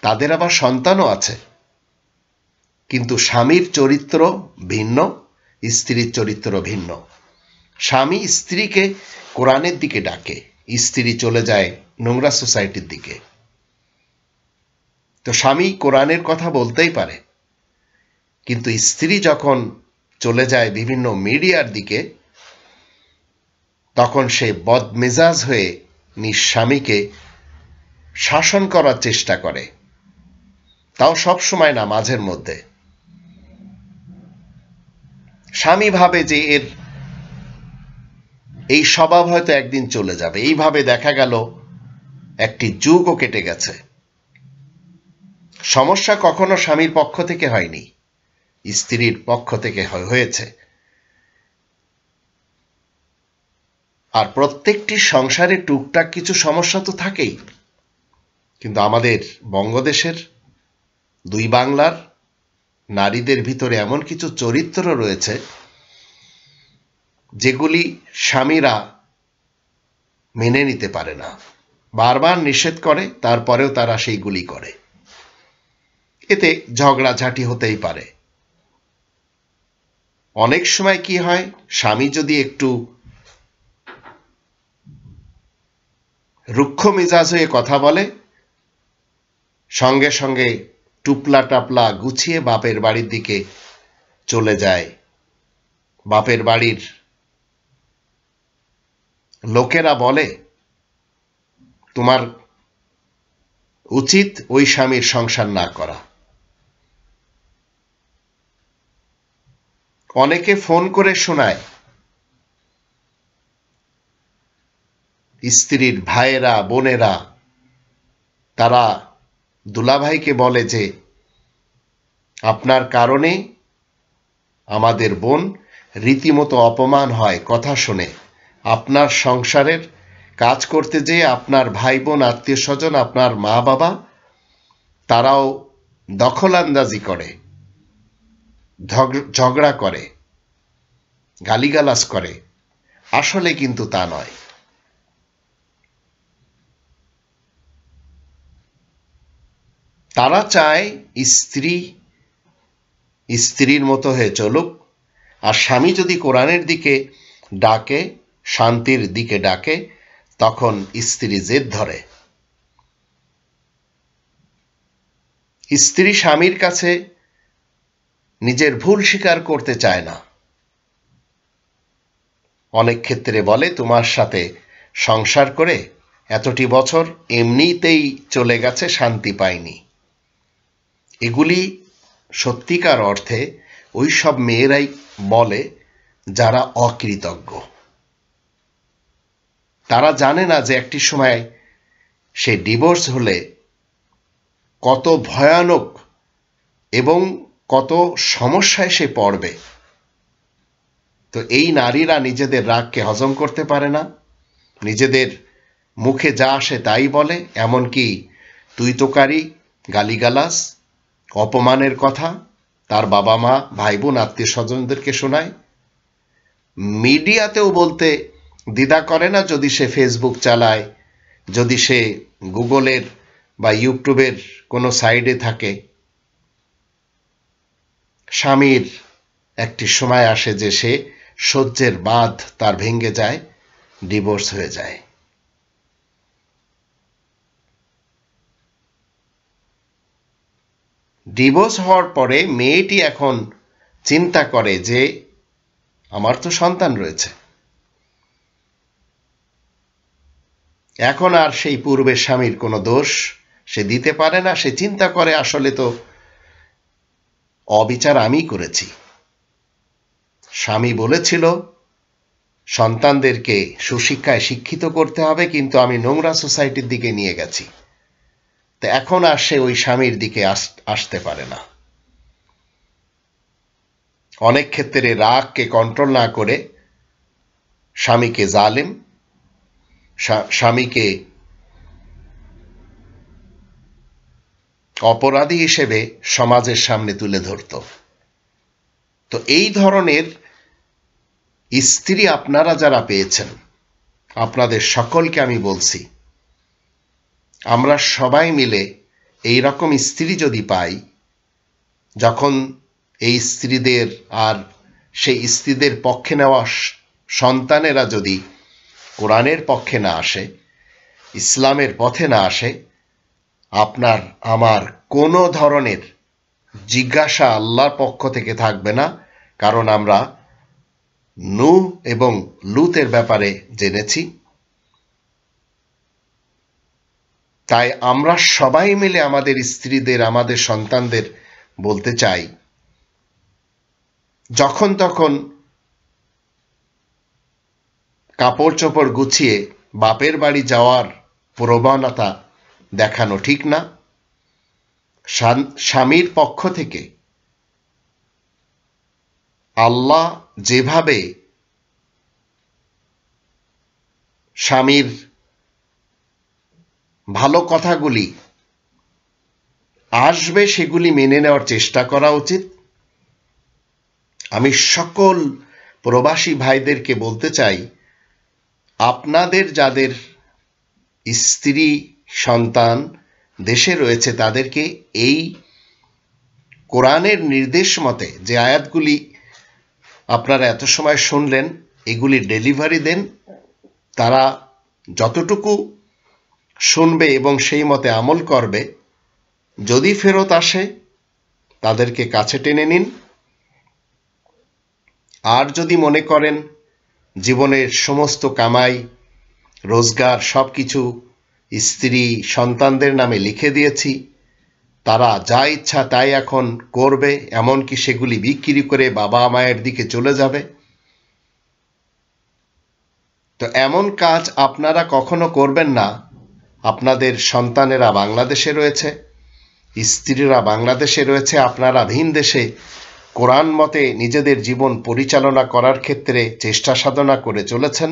তাদের আবার সন্তানও আছে, কিন্তু স্বামীর চরিত্র ভিন্ন, স্ত্রীর চরিত্র ভিন্ন। স্বামী স্ত্রীকে কোরআনের দিকে ডাকে, স্ত্রী চলে যায় নোংরা সোসাইটির দিকে। তো স্বামী কোরআনের কথা বলতেই পারে, কিন্তু স্ত্রী যখন চলে যায় বিভিন্ন মিডিয়ার দিকে তখন সে বদমেজাজ হয়ে নিজ স্বামীকে শাসন করার চেষ্টা করে, তাও সব সময় না, মাঝের মধ্যে। স্বামী ভাবে যে এর এই স্বভাব হয়তো একদিন চলে যাবে। এইভাবে দেখা গেল একটি যুগও কেটে গেছে। সমস্যা কখনো স্বামীর পক্ষ থেকে হয়নি, স্ত্রীর পক্ষ থেকে হয়েছে। আর প্রত্যেকটি সংসারে টুকটাক কিছু সমস্যা তো থাকেই, কিন্তু আমাদের বঙ্গদেশের দুই বাংলার নারীদের ভিতরে এমন কিছু চরিত্র রয়েছে যেগুলি স্বামীরা মেনে নিতে পারে না, বারবার নিষেধ করে, তারপরেও তারা সেইগুলি করে। এতে ঝগড়াঝাটি হতেই পারে। অনেক সময় কি হয়, স্বামী যদি একটু রুক্ষ মেজাজ হয়ে কথা বলে, সঙ্গে সঙ্গে টুপলা টাপলা গুছিয়ে বাপের বাড়ির দিকে চলে যায়। বাপের বাড়ির লোকেরা বলে তোমার উচিত ওই স্বামীর সংসার না করা। অনেকে ফোন করে শোনায় স্ত্রীর ভাইয়েরা বোনেরা, তারা দুলাভাইকে বলে যে আপনার কারণে আমাদের বোন রীতিমতো অপমান হয় কথা শুনে, আপনার সংসারের কাজ করতে যেয়ে আপনার ভাই বোন আত্মীয় স্বজন আপনার মা বাবা তারাও দখলআন্দাজি করে, ঝগড়া করে, গালিগালাজ করে। আসলে কিন্তু তা নয়। তারা চায় স্ত্রী স্ত্রীর মতো হয়ে চলুক, আর স্বামী যদি কোরআনের দিকে ডাকে, শান্তির দিকে ডাকে, তখন স্ত্রী জেদ ধরে। স্ত্রী স্বামীর কাছে নিজের ভুল স্বীকার করতে চায় না। অনেক ক্ষেত্রে বলে তোমার সাথে সংসার করে এতটি বছর এমনিতেই চলে গেছে, শান্তি পাইনি। এগুলি সত্যিকার অর্থে ওই সব মেয়েরাই বলে যারা অকৃতজ্ঞ। তারা জানে না যে একটি সময় সে ডিভোর্স হলে কত ভয়ানক এবং কত সমস্যায় সে পড়বে। তো এই নারীরা নিজেদের রাগকে হজম করতে পারে না, নিজেদের মুখে যা আসে তাই বলে, এমনকি তুই তোকারি, গালিগালাজ, অপমানের কথা তার বাবা মা ভাই বোন আত্মীয় স্বজনদেরকে শোনায়। মিডিয়াতেও বলতে দ্বিধা করে না, যদি সে ফেসবুক চালায়, যদি সে গুগলের বা ইউটিউবের কোনো সাইডে থাকে। স্বামীর একটি সময় আসে যে সে সহ্যের বাঁধ তার ভেঙে যায়, ডিভোর্স হয়ে যায়। ডিভোর্স হওয়ার পরে মেয়েটি এখন চিন্তা করে যে আমার তো সন্তান রয়েছে, এখন আর সেই পূর্বের স্বামীর কোনো দোষ সে দিতে পারে না। সে চিন্তা করে আসলে তো অবিচার আমি করেছি। স্বামী বলেছিল সন্তানদেরকে সুশিক্ষায় শিক্ষিত করতে হবে, কিন্তু আমি নোংরা সোসাইটির দিকে নিয়ে গেছি। তো এখন আর সে ওই স্বামীর দিকে আসতে পারে না। অনেক ক্ষেত্রে রাগকে কন্ট্রোল না করে স্বামীকে জালেম, স্বামীকে অপরাধী হিসেবে সমাজের সামনে তুলে ধরত। তো এই ধরনের স্ত্রী আপনারা যারা পেয়েছেন, আপনাদের সকলকে আমি বলছি, আমরা সবাই মিলে এই রকম স্ত্রী যদি পাই, যখন এই স্ত্রীদের আর সেই স্ত্রীদের পক্ষে নেওয়া সন্তানেরা যদি কোরআনের পক্ষে না আসে, ইসলামের পথে না আসে, আপনার আমার কোনো ধরনের জিজ্ঞাসা আল্লাহর পক্ষ থেকে থাকবে না। কারণ আমরা নূহ এবং লূতের ব্যাপারে জেনেছি। তাই আমরা সবাই মিলে আমাদের স্ত্রীদের, আমাদের সন্তানদের বলতে চাই, যখন তখন কাপড় চোপড় গুছিয়ে বাপের বাড়ি যাওয়ার প্রবণতা দেখানো ঠিক না। স্বামীর পক্ষ থেকে আল্লাহ যেভাবে স্বামীর ভালো কথাগুলি আসবে সেগুলি মেনে নেওয়ার চেষ্টা করা উচিত। আমি সকল প্রবাসী ভাইদেরকে বলতে চাই, আপনাদের যাদের স্ত্রী সন্তান দেশে রয়েছে তাদেরকে এই কোরআনের নির্দেশ মতে যে আয়াতগুলি আপনারা এত সময় শুনলেন, এগুলি ডেলিভারি দেন। তারা যতটুকু শুনবে এবং সেই মতে আমল করবে, যদি ফেরত আসে তাদেরকে কাছে টেনে নিন। আর যদি মনে করেন জীবনের সমস্ত কামাই রোজগার সবকিছু স্ত্রী সন্তানদের নামে লিখে দিয়েছি, তারা যা ইচ্ছা তাই এখন করবে, এমনকি সেগুলি বিক্রি করে বাবা মায়ের দিকে চলে যাবে, তো এমন কাজ আপনারা কখনো করবেন না। আপনাদের সন্তানেরা বাংলাদেশে রয়েছে, স্ত্রীরা বাংলাদেশে রয়েছে, আপনারা ভিন দেশে কোরআন মতে নিজেদের জীবন পরিচালনা করার ক্ষেত্রে চেষ্টা সাধনা করে চলেছেন,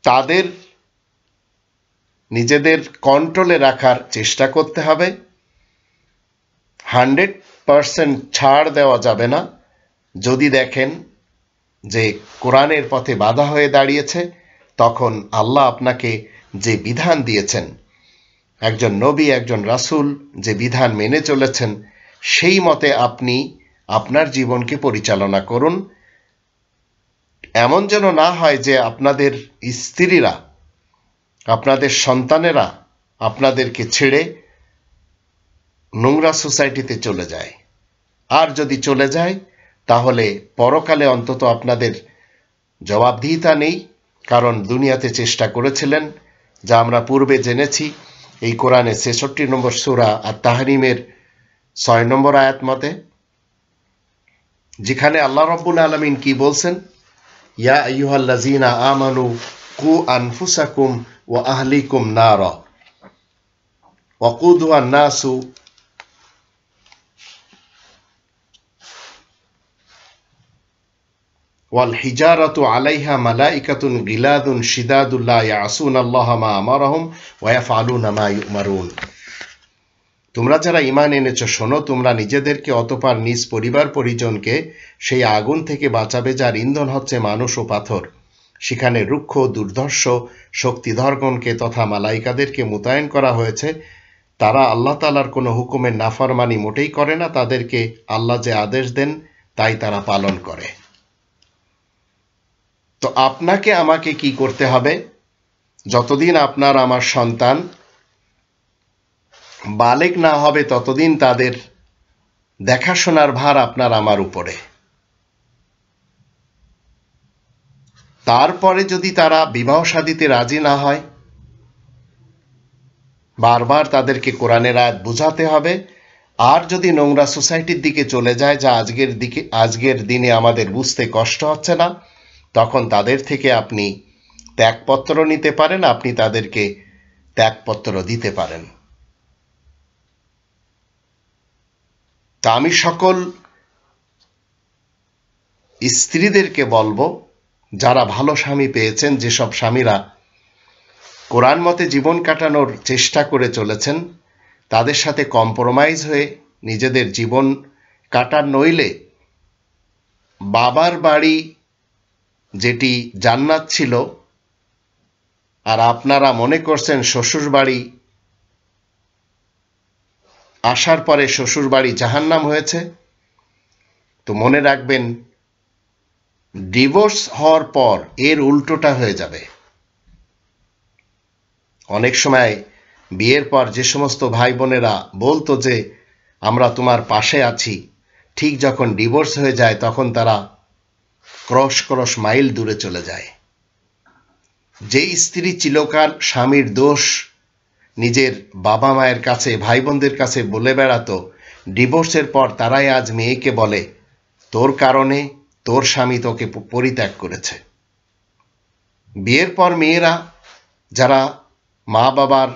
তাদের নিজেদের কন্ট্রোলে রাখার চেষ্টা করতে হবে। 100% ছাড় দেওয়া যাবে না। যদি দেখেন যে কোরআনের পথে বাধা হয়ে দাঁড়িয়েছে, তখন আল্লাহ আপনাকে যে বিধান দিয়েছেন, একজন নবী, একজন রাসূল যে বিধান মেনে চলেছেন, সেই মতে আপনি আপনার জীবনকে পরিচালনা করুন। এমন যেন না হয় যে আপনাদের স্ত্রীরা, আপনাদের সন্তানেরা আপনাদেরকে ছেড়ে নোংরা সোসাইটিতে চলে যায়। আর যদি চলে যায়, তাহলে পরকালে অন্তত আপনাদের জবাবদিহিতা নেই, কারণ দুনিয়াতে চেষ্টা করেছিলেন, যা আমরা পূর্বে জেনেছি এই কোরআনে ৬৬ নম্বর সূরা আত-তাহরিমের ৬ নম্বর আয়াত মতে, যেখানে আল্লাহ রাব্বুল আলামিন কি বলছেন, ইয়া আইয়ুহাল্লাযীনা আমানু কু আনফুসাকুম ওয়া আহলিকুম নারা ওয়াকুদুহা আন-নাসু ওয়াল হিজারাতু আলাইহা মালাইকাতুন গিলাদুন শিদাদুন লা ইয়াসুনাল্লাহা মা আমারাহুম ওয়া ইয়াফআলুনা মা ইউমারুন। তোমরা যারা ঈমান এনেছো, শোনো, তোমরা নিজেদেরকে অতঃপর নিজ পরিবার পরিজনকে সেই আগুন থেকে বাঁচাবে যার ইন্ধন হচ্ছে মানুষ ও পাথর। সেখানে রুক্ষ, দুর্ধর্ষ, শক্তিধরগণকে তথা মালাইকাদেরকে মোতায়েন করা হয়েছে। তারা আল্লাহ তাআলার কোনো হুকুমের নাফরমানি মোটেই করে না, তাদেরকে আল্লাহ যে আদেশ দেন তাই তারা পালন করে। তো আপনাকে আমাকে কি করতে হবে? যতদিন আপনার আমার সন্তান বালেগ না হবে, ততদিন তাদের দেখাশোনার ভার আপনার আমার উপরে। তারপরে যদি তারা বিবাহ শাদীতে রাজি না হয়, বারবার তাদেরকে কোরআনের আয়াত বুঝাতে হবে। আর যদি নোংরা সোসাইটির দিকে চলে যায়, যা আজকের দিনে আমাদের বুঝতে কষ্ট হচ্ছে না, তখন তাদের থেকে আপনি ত্যাগপত্র নিতে পারেন, আপনি তাদেরকে ত্যাগপত্র দিতে পারেন। তা আমি সকল স্ত্রীদেরকে বলবো, যারা ভালো স্বামী পেয়েছেন, যেসব স্বামীরা কোরআন মতে জীবন কাটানোর চেষ্টা করে চলেছেন, তাদের সাথে কম্প্রোমাইজ হয়ে নিজেদের জীবন কাটান, নইলে বাবার বাড়ি যেটি জান্নাত ছিল আর আপনারা মনে করছেন শ্বশুর বাড়ি আসার পরে শ্বশুর বাড়ি জাহান্নাম হয়েছে, তো মনে রাখবেন ডিভোর্স হওয়ার পর এর উল্টোটা হয়ে যাবে। অনেক সময় বিয়ের পর যে সমস্ত ভাই বোনেরা বলতো যে আমরা তোমার পাশে আছি, ঠিক যখন ডিভোর্স হয়ে যায় তখন তারা ক্রশ মাইল দূরে চলে যায়। যে স্ত্রী চিরকাল স্বামীর দোষ নিজের বাবা মায়ের কাছে, ভাই বোনদের কাছে বলে বেড়াতো, ডিভোর্সের পর তারাই আজ মেয়েকে বলে তোর কারণে তোর স্বামী তোকে পরিত্যাগ করেছে। বিয়ের পর মেয়েরা যারা মা বাবার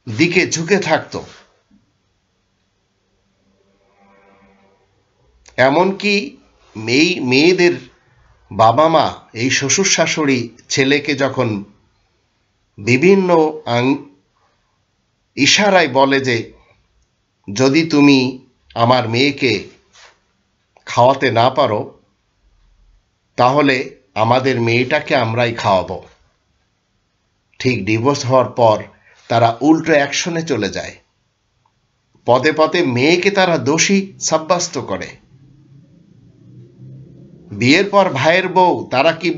দিকে ঝুঁকে থাকতো, এমনকি মেয়েদের বাবা মা, এই শ্বশুর শাশুড়ি ছেলেকে যখন বিভিন্ন ইশারায় বলে যে যদি তুমি আমার মেয়েকে খাওয়াতে না পারো, তাহলে আমাদের মেয়েটাকে আমরাই খাওয়াবো, ঠিক ডিভোর্স হওয়ার পর তারা উল্টো অ্যাকশনে চলে যায়। পদে পদে মেয়েকে তারা দোষী সাব্যস্ত করে। বিয়ের পর ভাইয়ের বউ তারা কি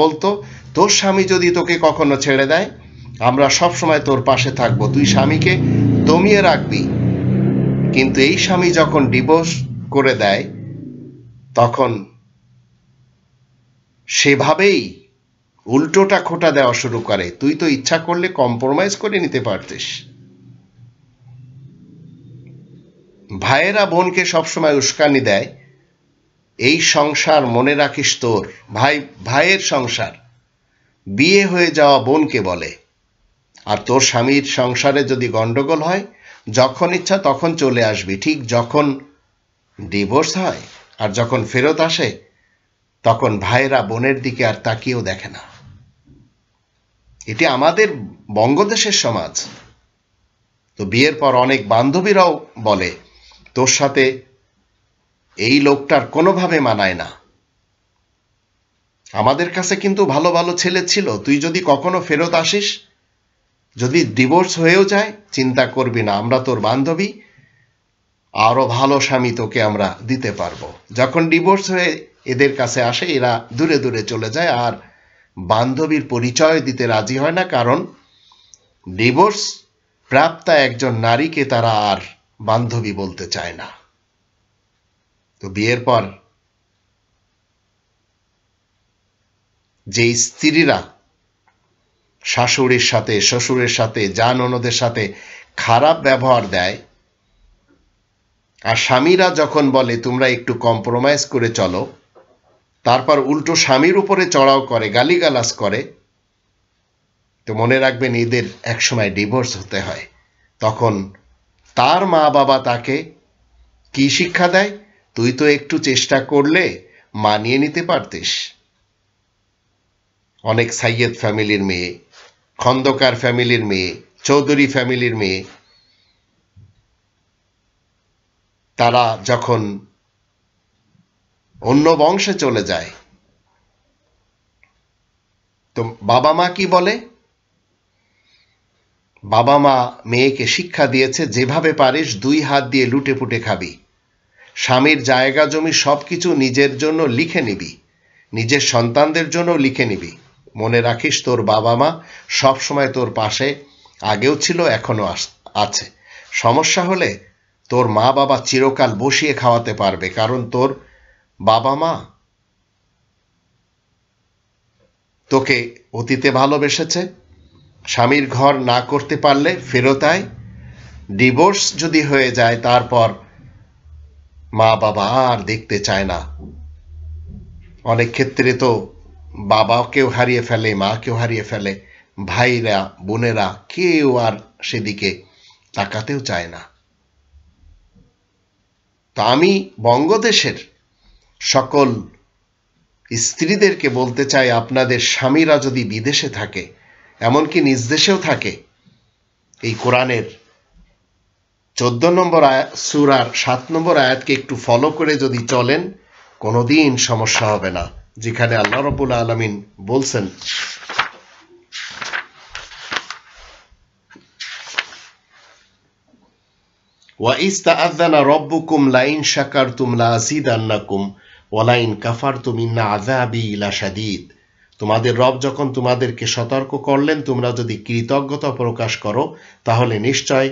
বলতো, তোর স্বামী যদি তোকে কখনো ছেড়ে দেয়, আমরা সব সময় তোর পাশে থাকবো, তুই স্বামীকে দমিয়ে রাখবি। কিন্তু এই স্বামী যখন ডিভোর্স করে দেয়, তখন সেভাবেই উল্টোটা খোটা দেওয়া শুরু করে, তুই তো ইচ্ছা করলে কম্প্রোমাইজ করে নিতে পারতিস। ভাইয়েরা বোনকে সবসময় উস্কানি দেয়, এই সংসার মনে রাখিস তোর, ভাইয়ের সংসার বিয়ে হয়ে যাওয়া বোনকে বলে, আর তোর স্বামীর সংসারে যদি গন্ডগোল হয়, যখন ইচ্ছা তখন চলে আসবি। ঠিক যখন ডিভোর্স হয় আর যখন ফেরত আসে, তখন ভাইরা বোনের দিকে আর তাকিয়েও দেখে না। এটি আমাদের বঙ্গদেশের সমাজ। তো বিয়ের পর অনেক বান্ধবীরাও বলে, তোর সাথে এই লোকটার কোনোভাবে মানায় না। আমাদের কাছে কিন্তু ভালো ভালো ছেলে ছিল, তুই যদি কখনো ফেরত আসিস, যদি ডিভোর্স হয়েও যায়, চিন্তা করবি না, আমরা তোর বান্ধবী, আরো ভালো স্বামী তোকে আমরা দিতে পারবো। যখন ডিভোর্স হয়ে এদের কাছে আসে, এরা দূরে দূরে চলে যায় আর বান্ধবীর পরিচয় দিতে রাজি হয় না, কারণ ডিভোর্স প্রাপ্তা একজন নারীকে তারা আর বান্ধবী বলতে চায় না। তো বিয়ের পর যে স্ত্রীরা শাশুড়ির সাথে, শ্বশুরের সাথে, ননদের সাথে খারাপ ব্যবহার দেয়, আর স্বামীরা যখন বলে তোমরা একটু কম্প্রোমাইজ করে চলো, তারপর উল্টো স্বামীর উপরে চড়াও করে, গালিগালাজ করে, তো মনে রাখবেন এদের একসময় ডিভোর্স হতে হয়। তখন তার মা বাবা তাকে কি শিক্ষা দেয়? তুই তো একটু চেষ্টা করলে মানিয়ে নিতে পারতিস। অনেক সাইয়েদ ফ্যামিলির মেয়ে, খন্দকার ফ্যামিলির মেয়ে, চৌধুরী ফ্যামিলির মেয়ে, তারা যখন অন্য বংশে চলে যায়, তো বাবা মা কি বলে? বাবা মা মেয়েকে শিক্ষা দিয়েছে, যেভাবে পারিস 2 হাত দিয়ে লুটে পুটে খাবি, স্বামীর জায়গা জমি সবকিছু নিজের জন্য লিখে নিবি, নিজের সন্তানদের জন্য লিখে নিবি। মনে রাখিস তোর বাবা মা সবসময় তোর পাশে আগেও ছিল, এখনো আছে। সমস্যা হলে তোর মা বাবা চিরকাল বসিয়ে খাওয়াতে পারবে, কারণ তোর বাবা মা তোকে অতীতে ভালোবেসেছে। স্বামীর ঘর না করতে পারলে ফেরত আয়, ডিভোর্স যদি হয়ে যায় তারপর মা বাবা আর দেখতে চায় না। অনেক ক্ষেত্রে তো বাবাকেও হারিয়ে ফেলে, মাকেও হারিয়ে ফেলে, ভাইরা বোনেরা কেউ আর সেদিকে তাকাতেও চায় না। তো আমি বঙ্গদেশের সকল স্ত্রীদেরকে বলতে চাই, আপনাদের স্বামীরা যদি বিদেশে থাকে, এমনকি নিজ দেশেও থাকে, এই কোরআনের 14 নম্বর সূরার 7 নম্বর আয়াতকে একটু ফলো করে যদি চলেন, কোনোদিন সমস্যা হবে না। যেখানে আল্লাহ রাব্বুল আলামিন বলছেন, ওয়া ইস্তাআযানা রাব্বুকুম লাইন শাকারতুম লাযিদান্নাকুম ওয়া লাইন কাফারতুম ইন্না আযাবি লাশাদীদ। তোমাদের রব যখন তোমাদেরকে সতর্ক করলেন, তোমরা যদি কৃতজ্ঞতা প্রকাশ করো তাহলে নিশ্চয়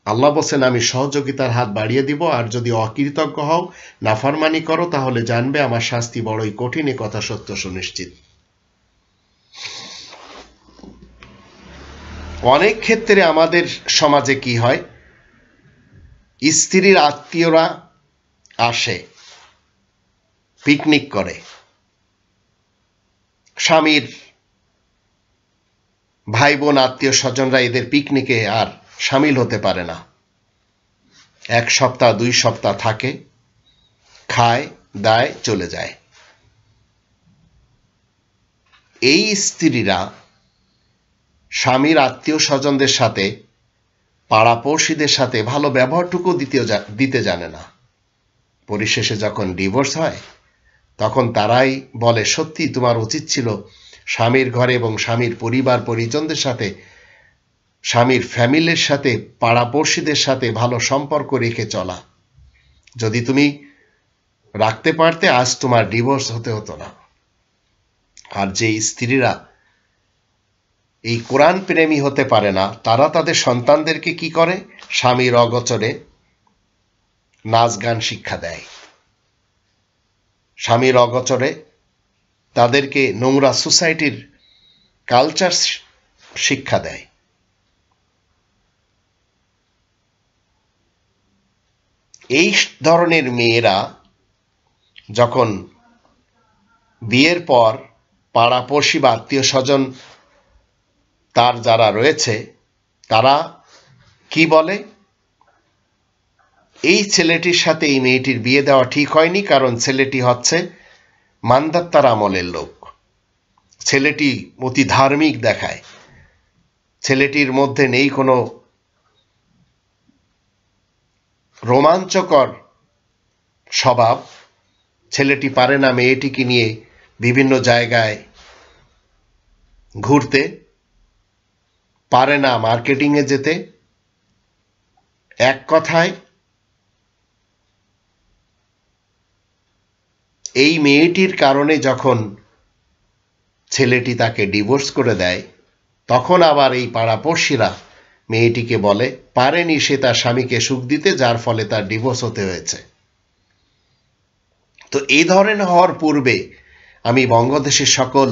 আল্লাহ বলেন আমি সহযোগিতার হাত বাড়িয়ে দিব, আর যদি অকৃতজ্ঞ হও, নাফরমানি করো, তাহলে জানবে আমার শাস্তি বড়ই কঠিন। এ কথা সত্য সুনিশ্চিত। অনেক ক্ষেত্রে আমাদের সমাজে কি হয়, স্ত্রীর আত্মীয়রা আসে, পিকনিক করে, স্বামীর ভাই বোন আত্মীয় স্বজনরা এদের পিকনিকে আর সামিল হতে পারে না। 1 সপ্তাহ 2 সপ্তাহ থাকে, খায় দায় চলে যায়। এই স্ত্রীরা স্বামীর আত্মীয় স্বজনদের সাথে, পাড়াপড়শিদের সাথে ভালো ব্যবহারটুকু দিতে জানে না। পরিশেষে যখন ডিভোর্স হয়, তখন তারাই বলে, সত্যি তোমার উচিত ছিল স্বামীর ঘরে এবং স্বামীর পরিবার পরিজনদের সাথে, স্বামীর ফ্যামিলির সাথে, পাড়াপড়শিদের সাথে ভালো সম্পর্ক রেখে চলা। যদি তুমি রাখতে পারতে, আজ তোমার ডিভোর্স হতে হতো না। আর যে স্ত্রীরা এই কোরআন প্রেমী হতে পারে না, তারা তাদের সন্তানদেরকে কি করে? স্বামীর অগোচরে নাচ গান শিক্ষা দেয়, স্বামীর অগোচরে তাদেরকে নোংরা সোসাইটির কালচার শিক্ষা দেয়। এই ধরনের মেয়েরা যখন বিয়ের পর পাড়াপড়শি বা আত্মীয় স্বজন তার যারা রয়েছে তারা কি বলে, এই ছেলেটির সাথে এই মেয়েটির বিয়ে দেওয়া ঠিক হয়নি, কারণ ছেলেটি হচ্ছে মান্দাত্তার আমলের লোক, ছেলেটি অতি ধার্মিক দেখায়, ছেলেটির মধ্যে নেই কোনো রোমাঞ্চকর স্বভাব, ছেলেটি পারে না মেয়েটিকে নিয়ে বিভিন্ন জায়গায় ঘুরতে, পারে না মার্কেটিংয়ে যেতে। এক কথায় এই মেয়েটির কারণে যখন ছেলেটি তাকে ডিভোর্স করে দেয়, তখন আবার এই পাড়াপড়শিরা মেয়েটিকে বলে পারেনি সে তার স্বামীকে সুখ দিতে, যার ফলে তার ডিভোর্স হতে হয়েছে। তো এই ধরনের হওয়ার পূর্বে আমি বঙ্গদেশের সকল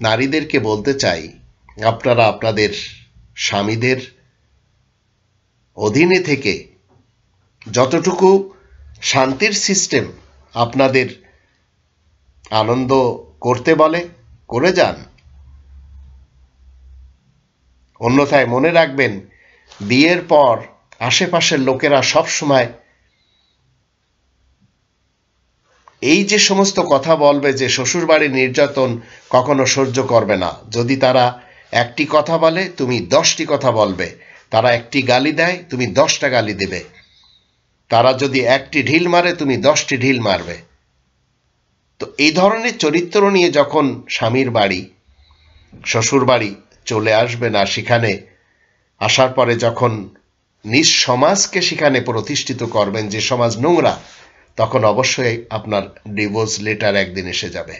নারীদেরকে বলতে চাই, আপনারা আপনাদের স্বামীদের অধীনে থেকে যতটুকু শান্তির সিস্টেম আপনাদের আনন্দ করতে বলে করে যান। অন্যথায় মনে রাখবেন, বিয়ের পর আশেপাশের লোকেরা সব সময় এই যে সমস্ত কথা বলবে যে শ্বশুরবাড়ির নির্যাতন কখনো সহ্য করবে না, যদি তারা একটি কথা বলে তুমি 10টি কথা বলবে, তারা একটি গালি দেয় তুমি 10টা গালি দেবে, তারা যদি একটি ঢিল মারে তুমি 10টি ঢিল মারবে। তো এই ধরনের চরিত্র নিয়ে যখন স্বামীর বাড়ি শ্বশুর বাড়ি চলে আসবে না, সেখানে আসার পরে যখন নিজ সমাজকে সেখানে প্রতিষ্ঠিত করবেন যে সমাজ নোংরা, তখন অবশ্যই আপনার ডিভোর্স লেটার একদিন এসে যাবে।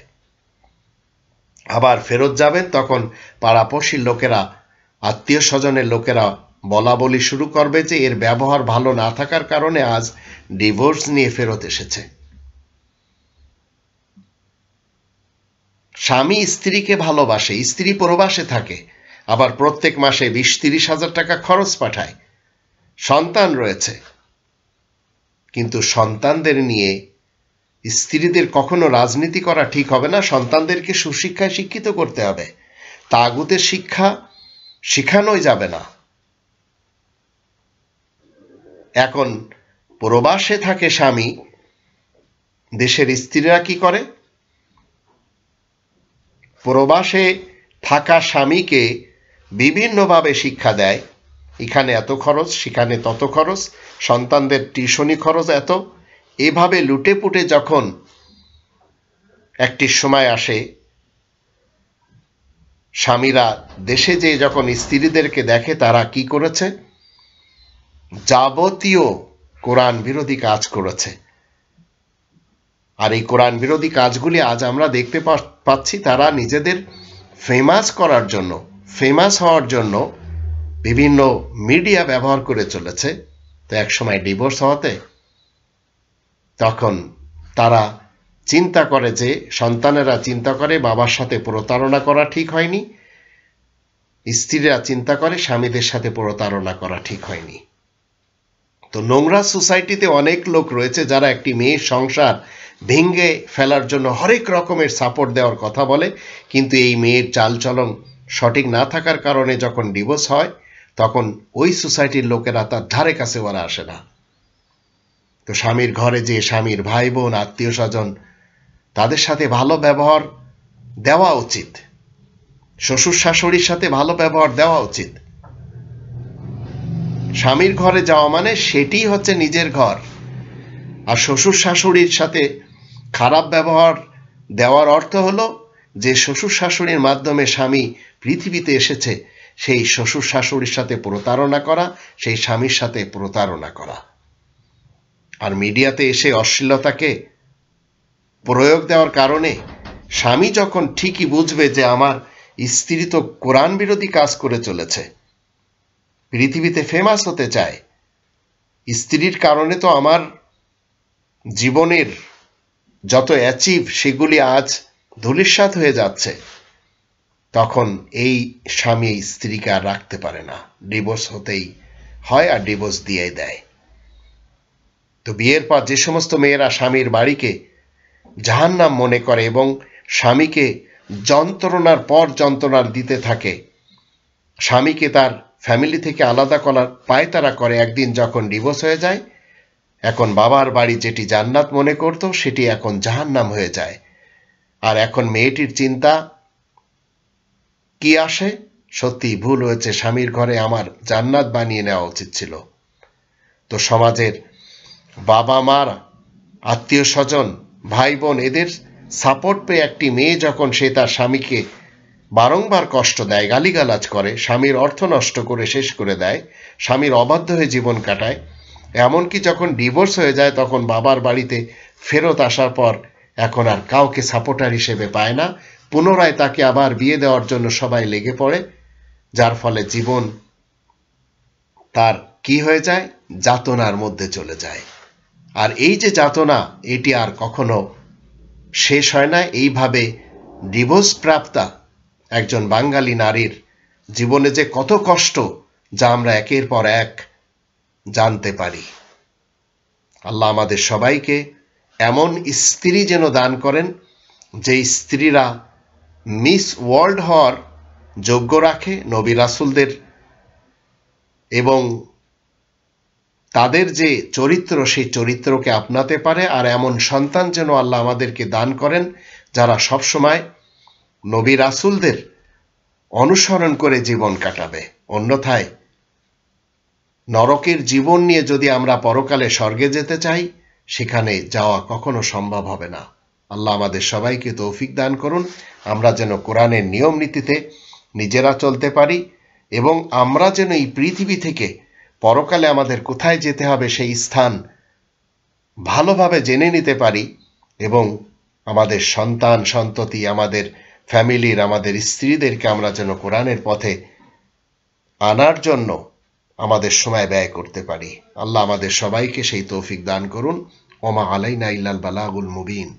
আবার ফেরত যাবেন, তখন পাড়াপড়শির লোকেরা, আত্মীয় স্বজনের লোকেরা বলা বলি শুরু করবে যে এর ব্যবহার ভালো না থাকার কারণে আজ ডিভোর্স নিয়ে ফেরত এসেছে। স্বামী স্ত্রীকে ভালোবাসে, স্ত্রী প্রবাসে থাকে, আবার প্রত্যেক মাসে 20-30 হাজার টাকা খরচ পাঠায়, সন্তান রয়েছে, কিন্তু সন্তানদের নিয়ে স্ত্রীদের কখনো রাজনীতি করা ঠিক হবে না। সন্তানদেরকে সুশিক্ষায় শিক্ষিত করতে হবে, তাগুতের শিক্ষা শেখানোই যাবে না। এখন প্রবাসে থাকে স্বামী, দেশের স্ত্রীরা কি করে, প্রবাসে থাকা স্বামীকে বিভিন্নভাবে শিক্ষা দেয়, এখানে এত খরচ, সেখানে তত খরচ, সন্তানদের টিউশনি খরচ এত, এভাবে লুটে পুটে যখন একটি সময় আসে, স্বামীরা দেশে যে যখন স্ত্রীদেরকে দেখে তারা কি করেছে, যাবতীয় কোরআন বিরোধী কাজ করেছে। আর এই কোরআন বিরোধী কাজগুলি আজ আমরা দেখতে পাচ্ছি, তারা নিজেদের ফেমাস করার জন্য, ফেমাস হওয়ার জন্য বিভিন্ন মিডিয়া ব্যবহার করে চলেছে। তো একসময় ডিভোর্স হওয়াতে তখন তারা চিন্তা করে যে, সন্তানেরা চিন্তা করে বাবার সাথে প্রতারণা করা ঠিক হয়নি, স্ত্রীরা চিন্তা করে স্বামীদের সাথে প্রতারণা করা ঠিক হয়নি। তো নোংরা সোসাইটিতে অনেক লোক রয়েছে যারা একটি মেয়ের সংসার ভেঙে ফেলার জন্য হরেক রকমের সাপোর্ট দেওয়ার কথা বলে, কিন্তু এই মেয়ের চালচলন সঠিক না থাকার কারণে যখন ডিভোর্স হয়, তখন ওই সোসাইটির লোকেরা তার ধারে কাছে ওরা আসে না। তো স্বামীর ঘরে যে স্বামীর ভাই বোন, আত্মীয় স্বজন, তাদের সাথে ভালো ব্যবহার দেওয়া উচিত, শ্বশুর শাশুড়ির সাথে ভালো ব্যবহার দেওয়া উচিত। স্বামীর ঘরে যাওয়া মানে সেটি হচ্ছে নিজের ঘর, আর শ্বশুর শাশুড়ির সাথে খারাপ ব্যবহার দেওয়ার অর্থ হলো যে শ্বশুর শাশুড়ির মাধ্যমে স্বামী পৃথিবীতে এসেছে, সেই শ্বশুর শাশুড়ির সাথে প্রতারণা করা, সেই স্বামীর সাথে প্রতারণা করা। আর মিডিয়াতে এসে অশ্লীলতাকে প্রয়োগ দেওয়ার কারণে স্বামী যখন ঠিকই বুঝবে যে আমার স্ত্রী তো কোরআন বিরোধী কাজ করে চলেছে, পৃথিবীতে ফেমাস হতে চায়, স্ত্রীর কারণে তো আমার জীবনের যত অ্যাচিভ সেগুলি আজ ধূলিসাৎ হয়ে যাচ্ছে, তখন এই স্বামী স্ত্রীকে আর রাখতে পারে না, ডিভোর্স হতেই হয়, আর ডিভোর্স দিয়ে দেয়। তো বিয়ের পর যে সমস্ত মেয়েরা স্বামীর বাড়িকে জাহান্নাম মনে করে এবং স্বামীকে যন্ত্রণার পর যন্ত্রণার দিতে থাকে, স্বামীকে তার ফ্যামিলি থেকে আলাদা করার পায়তারা করে। একদিন যখন ডিভোর্স হয়ে যায়, এখন বাবার বাড়ি যেটি জান্নাত মনে করত সেটি এখন জাহান্নাম হয়ে যায়। আর এখন মেয়েটির চিন্তা কি আসে, সত্যি ভুল হয়েছে, স্বামীর ঘরে আমার জান্নাত বানিয়ে নেওয়া উচিত ছিল। তো সমাজের বাবা মার, আত্মীয় স্বজন, ভাই বোন এদের সাপোর্ট পেয়ে একটি মেয়ে যখন সে তার স্বামীকে বারংবার কষ্ট দেয়, গালিগালাজ করে, স্বামীর অর্থ নষ্ট করে শেষ করে দেয়, স্বামীর অবাধ্য হয়ে জীবন কাটায়, এমনকি যখন ডিভোর্স হয়ে যায় তখন বাবার বাড়িতে ফেরত আসার পর এখন আর কাউকে সাপোর্টার হিসেবে পায় না, পুনরায় তাকে আবার বিয়ে দেওয়ার জন্য সবাই লেগে পড়ে, যার ফলে জীবন তার কি হয়ে যায়, যাতনার মধ্যে চলে যায়। আর এই যে যাতনা, এটি আর কখনো শেষ হয় না। এইভাবে ডিভোর্স প্রাপ্তা একজন বাঙালি নারীর জীবনে যে কত কষ্ট, যা আমরা একের পর এক জানতে পারি। আল্লাহ আমাদের সবাইকে এমন স্ত্রী যেন দান করেন যে স্ত্রীরা মিস ওয়ার্ল্ড হওয়ার যোগ্য রাখে, নবী রাসূলদের এবং তাদের যে চরিত্র সেই চরিত্রকে আপনাতে পারে। আর এমন সন্তান যেন আল্লাহ আমাদেরকে দান করেন যারা সবসময় নবী রাসূলদের অনুসরণ করে জীবন কাটাবে। অন্যথায় নরকের জীবন নিয়ে যদি আমরা পরকালে স্বর্গে যেতে চাই, সেখানে যাওয়া কখনো সম্ভব হবে না। আল্লাহ আমাদের সবাইকে তৌফিক দান করুন, আমরা যেন কোরআনের নিয়ম নীতিতে নিজেরা চলতে পারি এবং আমরা যেন এই পৃথিবী থেকে পরকালে আমাদের কোথায় যেতে হবে সেই স্থান ভালোভাবে জেনে নিতে পারি এবং আমাদের সন্তান সন্ততি, আমাদের ফ্যামিলির, আমাদের স্ত্রীদেরকে আমরা যেন কোরআনের পথে আনার জন্য আমাদের সময় ব্যয় করতে পারি। আল্লাহ আমাদের সবাইকে সেই তৌফিক দান করুন। ওমা আলাইনা ইল্লাল বালাগুল মুবিন।